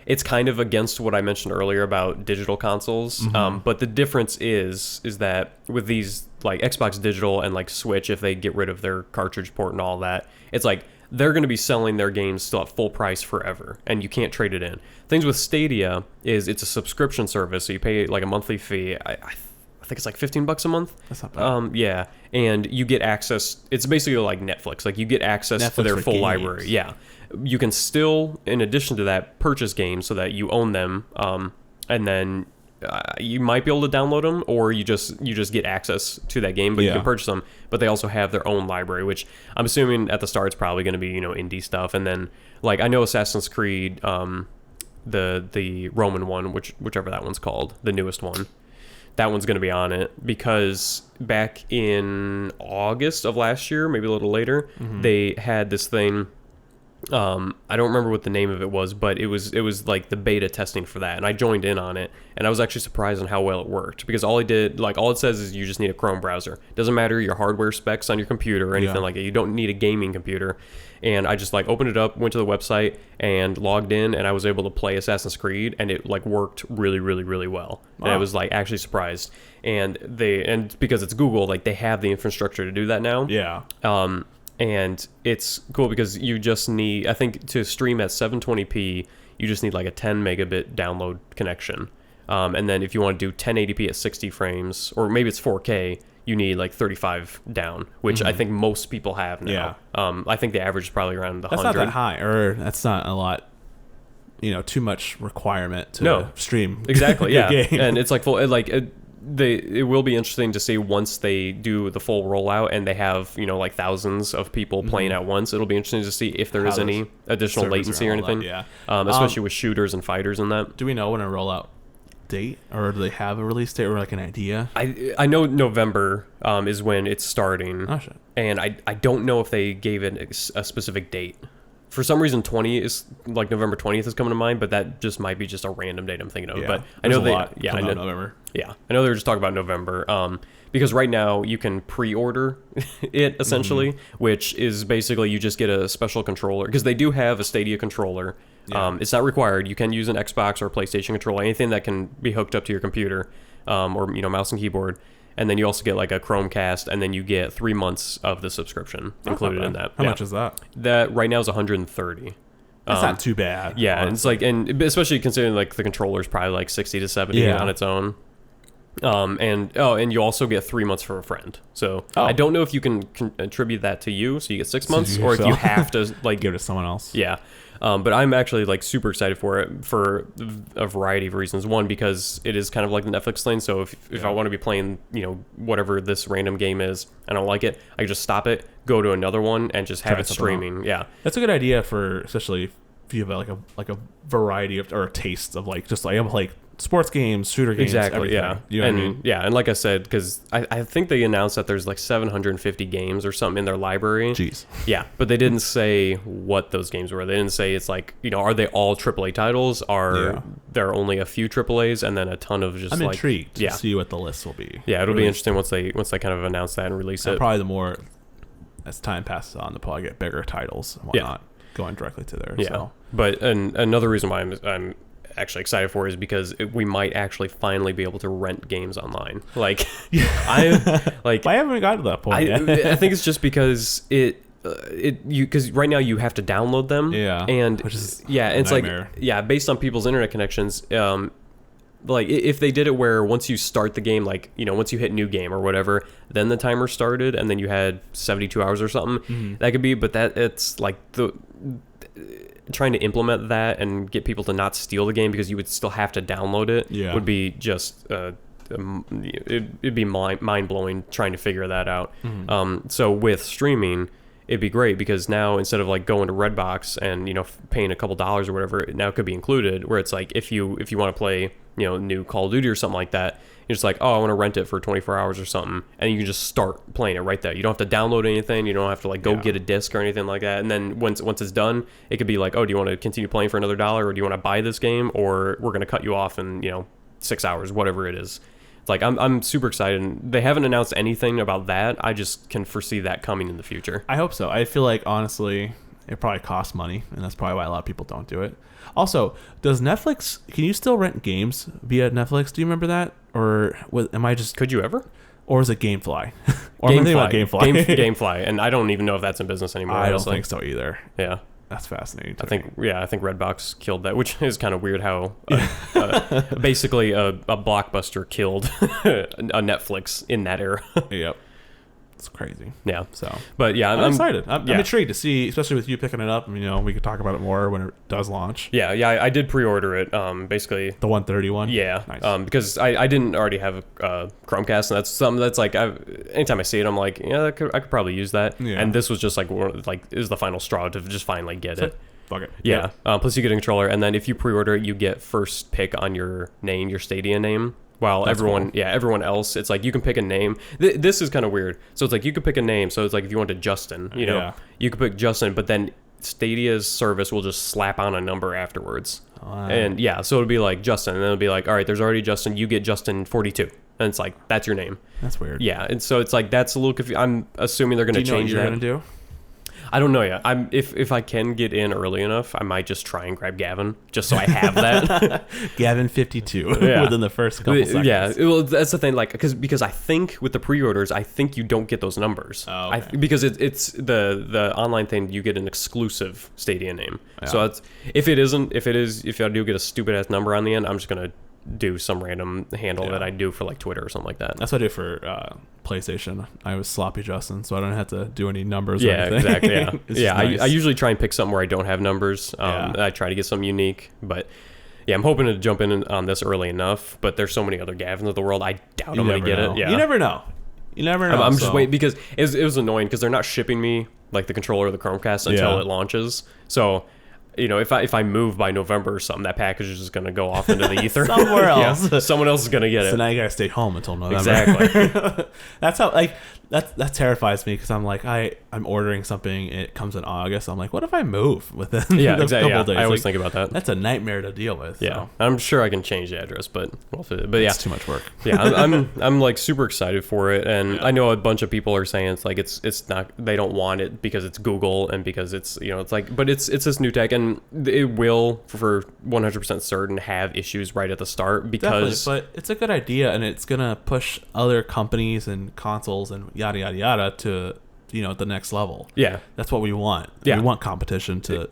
it's kind of against what I mentioned earlier about digital consoles. Mm-hmm. But the difference is that with these like Xbox Digital and like Switch, if they get rid of their cartridge port and all that, it's like they're going to be selling their games still at full price forever, and you can't trade it in. Things with Stadia is it's a subscription service, so you pay like a monthly fee. I think it's like $15 a month. That's not bad. Yeah, and you get access. It's basically like Netflix. Like you get access to their full games. library. Yeah, you can still, in addition to that, purchase games so that you own them, and then you might be able to download them, or you just get access to that game, but you can purchase them. But they also have their own library, which I'm assuming at the start it's probably going to be indie stuff, and then like I know Assassin's Creed, the Roman one, whichever that one's called, the newest one, that one's going to be on it, because back in August of last year, maybe a little later, they had this thing. I don't remember what the name of it was, but it was like the beta testing for that, and I joined in on it, and I was actually surprised on how well it worked, because all it says is you just need a Chrome browser. Doesn't matter your hardware specs on your computer or anything like that. You don't need a gaming computer. And I just like opened it up, went to the website, and logged in, and I was able to play Assassin's Creed, and it like worked really, really, really well. Wow. And I was like actually surprised. And because it's Google, like they have the infrastructure to do that now. Yeah. And it's cool because you just need, I think, to stream at 720p, you just need like a 10 megabit download connection. And then if you want to do 1080p at 60 frames, or maybe it's 4K, you need like 35 down, which I think most people have now. Yeah. I think the average is probably around the 100. That's not that high, or that's not a lot. Too much requirement to stream. Exactly. Yeah. Game. And it's like full, it will be interesting to see once they do the full rollout and they have like thousands of people playing at once. It'll be interesting to see if there is any additional latency or anything. Especially with shooters and fighters and that. Do we know when a rollout date, or do they have a release date, or like an idea? I know November is when it's starting. Oh shit. And I don't know if they gave it a specific date. For some reason, November 20th is coming to mind, but that just might be just a random date I'm thinking of. Yeah, but I know I know November. Yeah, I know they were just talking about November. Because right now you can pre-order it essentially, which is basically you just get a special controller because they do have a Stadia controller. Yeah. It's not required. You can use an Xbox or a PlayStation controller, anything that can be hooked up to your computer, or mouse and keyboard. And then you also get like a Chromecast, and then you get 3 months of the subscription included in that. How much is that? That right now is $130. That's not too bad. Yeah, and it's like, and especially considering like the controller is probably like 60 to 70 on its own. And you also get 3 months for a friend. So I don't know if you can attribute that to you, so you get 6 months, or if you have to like give it to someone else. Yeah. But I'm actually like super excited for it for a variety of reasons. One, because it is kind of like the Netflix thing. So if I want to be playing, whatever this random game is, and I don't like it, I can just stop it, go to another one, and just have it streaming. Yeah, that's a good idea for especially if you have like a variety of or a taste of like just like I'm like sports games, shooter games, exactly. Everything. Yeah, you know what I mean? Yeah, and like I said, because I think they announced that there's like 750 games or something in their library. Jeez. Yeah, but they didn't say what those games were. They didn't say it's like are they all AAA titles? Are there only a few AAAs and then a ton of just? I'm intrigued to see what the list will be. Yeah, it'll be interesting once they kind of announce that and release it. Probably the more as time passes on, they'll probably get bigger titles and whatnot going directly to there. Yeah, so. But another reason why I'm actually excited for is because we might actually finally be able to rent games online. Like, I haven't gotten to that point yet. I think it's just because because right now you have to download them. Yeah, and which is it's nightmare. Like based on people's internet connections. Like if they did it where once you start the game, like once you hit new game or whatever, then the timer started and then you had 72 hours or something. That could be, but it's like trying to implement that and get people to not steal the game because you would still have to download it would be just it'd be mind-blowing trying to figure that out. So with streaming, it'd be great because now instead of like going to Redbox and paying a couple dollars or whatever, it now could be included, where it's like if you want to play new Call of Duty or something like that, you're just like, oh, I want to rent it for 24 hours or something, and you can just start playing it right there. You don't have to download anything. You don't have to like go get a disc or anything like that. And then once it's done, it could be like, oh, do you want to continue playing for another $1, or do you want to buy this game, or we're going to cut you off in 6 hours, whatever it is. It's like I'm super excited. And they haven't announced anything about that. I just can foresee that coming in the future. I hope so. I feel like honestly, it probably costs money, and that's probably why a lot of people don't do it. Also, can you still rent games via Netflix? Do you remember that? Or am I just... Could you ever? Or is it Gamefly? Gamefly. Gamefly. And I don't even know if that's in business anymore. I don't think so either. Yeah. That's fascinating. I think Redbox killed that, which is kind of weird how basically a Blockbuster killed a Netflix in that era. Yep. It's crazy. Yeah. So, but yeah, I'm excited. I'm intrigued to see, especially with you picking it up. We could talk about it more when it does launch. Yeah. I did pre-order it. Basically the 131. Yeah. Nice. Because I didn't already have a Chromecast, and that's something that's like anytime I see it, I'm like, I could probably use that. Yeah. And this was just like is the final straw to just finally get it. Fuck it. Yeah. Plus you get a controller, and then if you pre-order it, you get first pick on your name, your Stadia name. While that's everyone else, it's like you can pick a name. This is kind of weird. So it's like you could pick a name. So it's like if you wanted Justin, you could pick Justin, but then Stadia's service will just slap on a number afterwards. Wow. And so it'll be like Justin, and then it'll be like, all right, there's already Justin. You get Justin 42, and it's like that's your name. That's weird. Yeah, and so it's like that's a little confusing. I'm assuming they're going to change that. Do you know what you're going to do? I don't know yet. If I can get in early enough, I might just try and grab Gavin just so I have that. Gavin 52 within the first couple seconds. Yeah, well, that's the thing. Like, because I think with the pre-orders, I think you don't get those numbers. Oh, okay. Because it's the online thing. You get an exclusive Stadia name. Yeah. So if I do get a stupid ass number on the end, I'm just gonna do some random handle that I do for like Twitter or something like that. That's what I do for PlayStation. I was sloppy Justin, so I don't have to do any numbers. Yeah, or anything. Exactly. Yeah, nice. I usually try and pick something where I don't have numbers. I try to get something unique, but yeah, I'm hoping to jump in on this early enough. But there's so many other Gavins of the world. I doubt I'm gonna get it. Yeah, you never know. I'm just waiting because it was annoying because they're not shipping me like the controller or the Chromecast until it launches. So. If I move by November or something, that package is just going to go off into the ether. Somewhere else. Someone else is going to get it. So now you got to stay home until November. Exactly. That's how, that terrifies me because I'm like, I'm ordering something, it comes in August. I'm like, what if I move within a couple days? I always think about that. That's a nightmare to deal with. Yeah, so. I'm sure I can change the address, but it's too much work. Yeah, I'm like super excited for it, and I know a bunch of people are saying it's like it's not, they don't want it because it's Google and because it's it's like, but it's this new tech, and it will for 100% certain have issues right at the start because. Definitely, but it's a good idea, and it's gonna push other companies and consoles and yada yada yada to the next level. Yeah, that's what we want. Yeah, we want competition to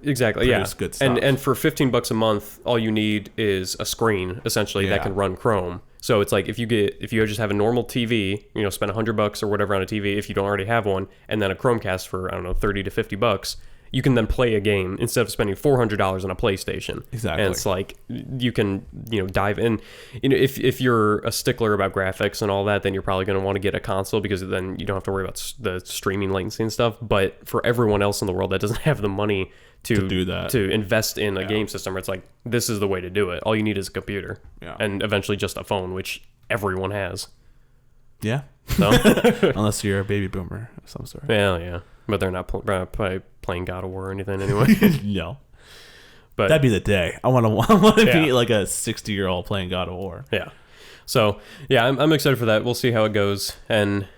exactly. produce good stuff. And for $15 a month, all you need is a screen essentially that can run Chrome. So it's like if you just have a normal TV, spend $100 or whatever on a TV if you don't already have one, and then a Chromecast for I don't know $30 to $50. You can then play a game instead of spending $400 on a PlayStation. Exactly. And it's like you can, dive in. If you're a stickler about graphics and all that, then you're probably going to want to get a console because then you don't have to worry about the streaming latency and stuff. But for everyone else in the world that doesn't have the money to do that, to invest in a game system, it's like this is the way to do it. All you need is a computer and eventually just a phone, which everyone has. Yeah. So unless you're a baby boomer of some sort. Yeah. But they're not probably playing God of War or anything anyway. No. But that'd be the day. I want to be like a 60-year-old playing God of War. Yeah. So, yeah, I'm excited for that. We'll see how it goes. And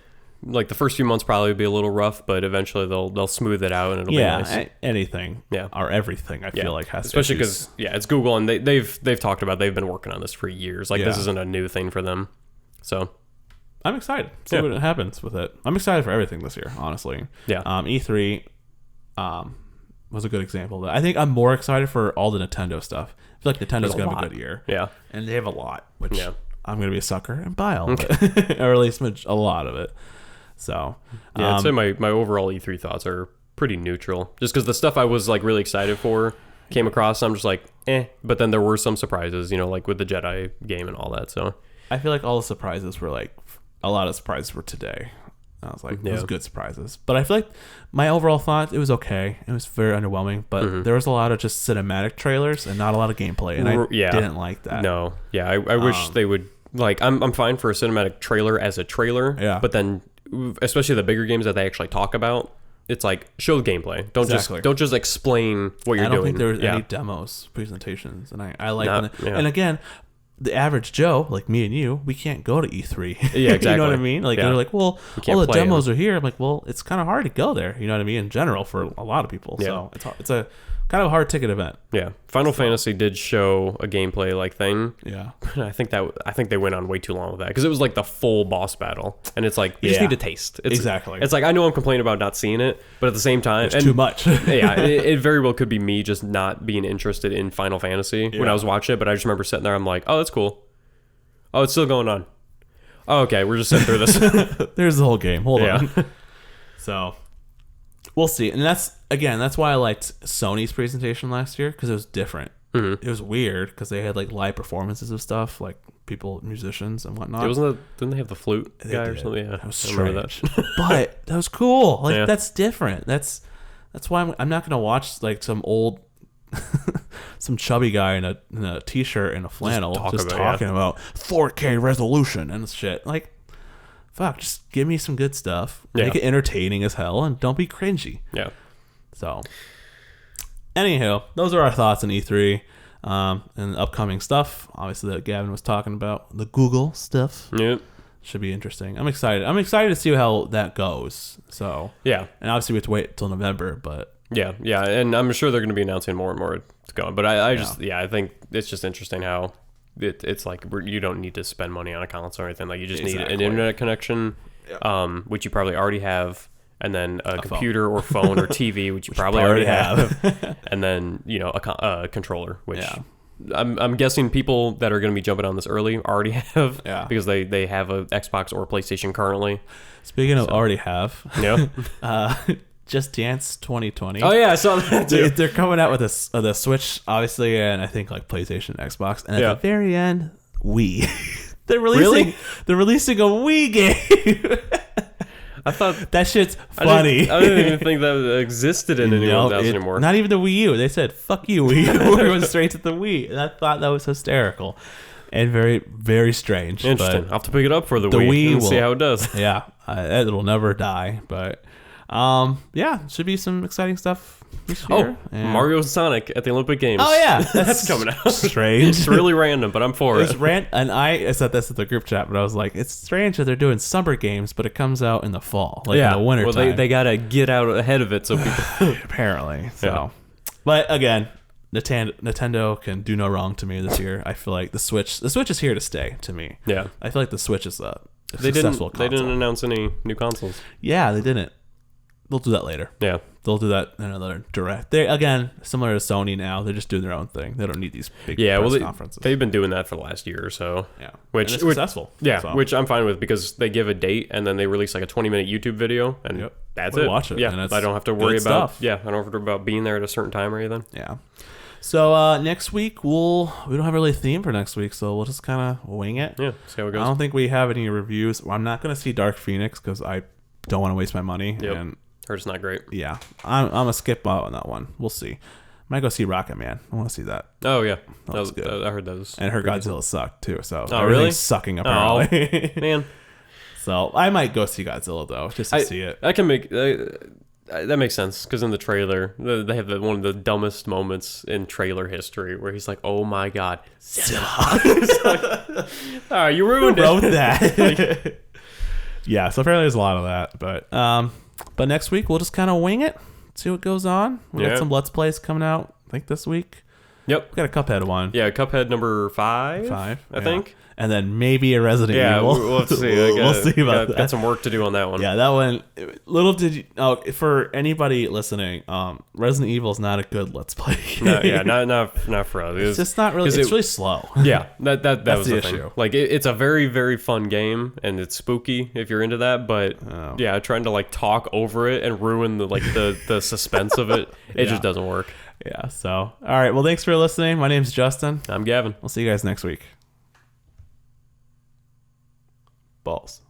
like the first few months probably will be a little rough, but eventually they'll smooth it out and it'll be nice. Anything. Yeah. Or everything, I feel like has especially because it's Google and they've talked about they've been working on this for years. Like this isn't a new thing for them. So I'm excited. See what happens with it. I'm excited for everything this year, honestly. Yeah. E3 was a good example of that. I think I'm more excited for all the Nintendo stuff. I feel like Nintendo's going to have a good year. Yeah. And they have a lot, which I'm going to be a sucker and buy all of it. Or at least a lot of it. So, I'd say my overall E3 thoughts are pretty neutral. Just because the stuff I was like really excited for came across, I'm just like, But then there were some surprises, like with the Jedi game and all that. So I feel like all the surprises were like, a lot of surprises were today. I was like, those good surprises. But I feel like my overall thought, it was okay. It was very underwhelming, but there was a lot of just cinematic trailers and not a lot of gameplay, and I didn't like that. No, I wish they would, like, I'm fine for a cinematic trailer as a trailer, but then, especially the bigger games that they actually talk about, it's like, show the gameplay. Don't just explain what you're doing. I don't think there was any demos, presentations, and I like and again, the average Joe, like me and you, we can't go to E3. Yeah, exactly. You know what I mean? Like, they're like, well, all the demos are here. I'm like, well, it's kind of hard to go there. You know what I mean? In general, for a lot of people. Yeah. So it's a kind of a hard ticket event. Yeah. Final Fantasy did show a gameplay like thing. Yeah. I think they went on way too long with that because it was like the full boss battle, and it's like you just need to taste. Exactly. It's like I know I'm complaining about not seeing it, but at the same time, it's too much. It very well could be me just not being interested in Final Fantasy when I was watching it. But I just remember sitting there, I'm like, oh, that's cool. Oh, it's still going on. Oh, okay, we're just sitting through this. There's the whole game. Hold on. So, we'll see. And that's why I liked Sony's presentation last year, because it was different. Mm-hmm. It was weird, because they had like live performances of stuff, like musicians and whatnot. Didn't they have the flute guy or something? Yeah, that was strange. But that was cool. Like, that's different. That's why I'm not going to watch like some old... some chubby guy in a t-shirt and a flannel just talking about 4K resolution and shit. Like, fuck, just give me some good stuff. Make it entertaining as hell and don't be cringy. Yeah. So, anywho, those are our thoughts on E3 and upcoming stuff. Obviously, that Gavin was talking about, the Google stuff. Yep. Should be interesting. I'm excited. I'm excited to see how that goes. So, yeah. And obviously, we have to wait till November, but... Yeah, and I'm sure they're going to be announcing more and more to go. But I think it's just interesting how it's like you don't need to spend money on a console or anything. Like, you just need an internet connection, which you probably already have, and then a computer or phone or TV, which you probably already have, and then a controller, which I'm guessing people that are going to be jumping on this early already have, because they have a Xbox or a PlayStation currently. Speaking of already have, Just Dance 2020. Oh yeah, I saw that too. They're coming out with the Switch, obviously, and I think like PlayStation, Xbox, and at the very end, Wii. They're releasing a Wii game. I thought that shit's funny. I didn't even think that existed in anyone's house anymore. Not even the Wii U. They said, "Fuck you, Wii U." We're going straight to the Wii, and I thought that was hysterical and very, very strange. Interesting. I'll have to pick it up for the Wii and see how it does. Yeah, it'll never die, but. Yeah, should be some exciting stuff this year. Mario and Sonic at the Olympic Games. Oh yeah, that's coming out. Strange. It's really random, but I'm for it. And I said this at the group chat, but I was like, it's strange that they're doing summer games, but it comes out in the fall, in the winter time. Well, they gotta get out ahead of it, so people apparently. So, but again, Nintendo can do no wrong to me this year. I feel like the Switch is here to stay to me. Yeah, I feel like the Switch is a they successful didn't. console. They didn't announce any new consoles. Yeah, they didn't. They'll do that later. Yeah, they'll do that in another direct. They again similar to Sony now. They're just doing their own thing. They don't need these big press conferences. They've been doing that for the last year or so. Yeah, which is successful. Yeah, so. Which I'm fine with because they give a date and then they release like a 20-minute YouTube video and that's it. Watch it. Yeah, and I don't have to worry about. Stuff. Yeah, I don't have to worry about being there at a certain time or anything. Yeah. So next week we don't have really a theme for next week, so we'll just kind of wing it. Yeah, see how it goes. I don't think we have any reviews. I'm not going to see Dark Phoenix because I don't want to waste my money. Yep. And heard it's not great. Yeah, I'm a skip out on that one. We'll see. Might go see Rocket Man. I want to see that. Oh yeah, that was good. I heard those. And her Godzilla sucked too. So everything's really sucking apparently. Oh, man. So I might go see Godzilla though, just to see it. I can make. That makes sense because in the trailer they have one of the dumbest moments in trailer history where he's like, "Oh my god, like, oh, you ruined Who wrote that?" Yeah, so apparently there's a lot of that, but next week we'll just kind of wing it, see what goes on. We got some Let's Plays coming out, I think this week. Yep, we got a Cuphead one. Yeah, Cuphead number 5, I think. And then maybe a Resident Evil. We'll have to see. We'll see about that. Got some work to do on that one. Yeah, that one. Little did you. Oh, for anybody listening, Resident Evil is not a good Let's Play. not for us. It's just not really. It's really slow. Yeah, that was the issue. Thing. Like it's a very very fun game and it's spooky if you're into that. But trying to like talk over it and ruin the suspense of it, it just doesn't work. Yeah. So all right. Well, thanks for listening. My name's Justin. I'm Gavin. We'll see you guys next week. Balls.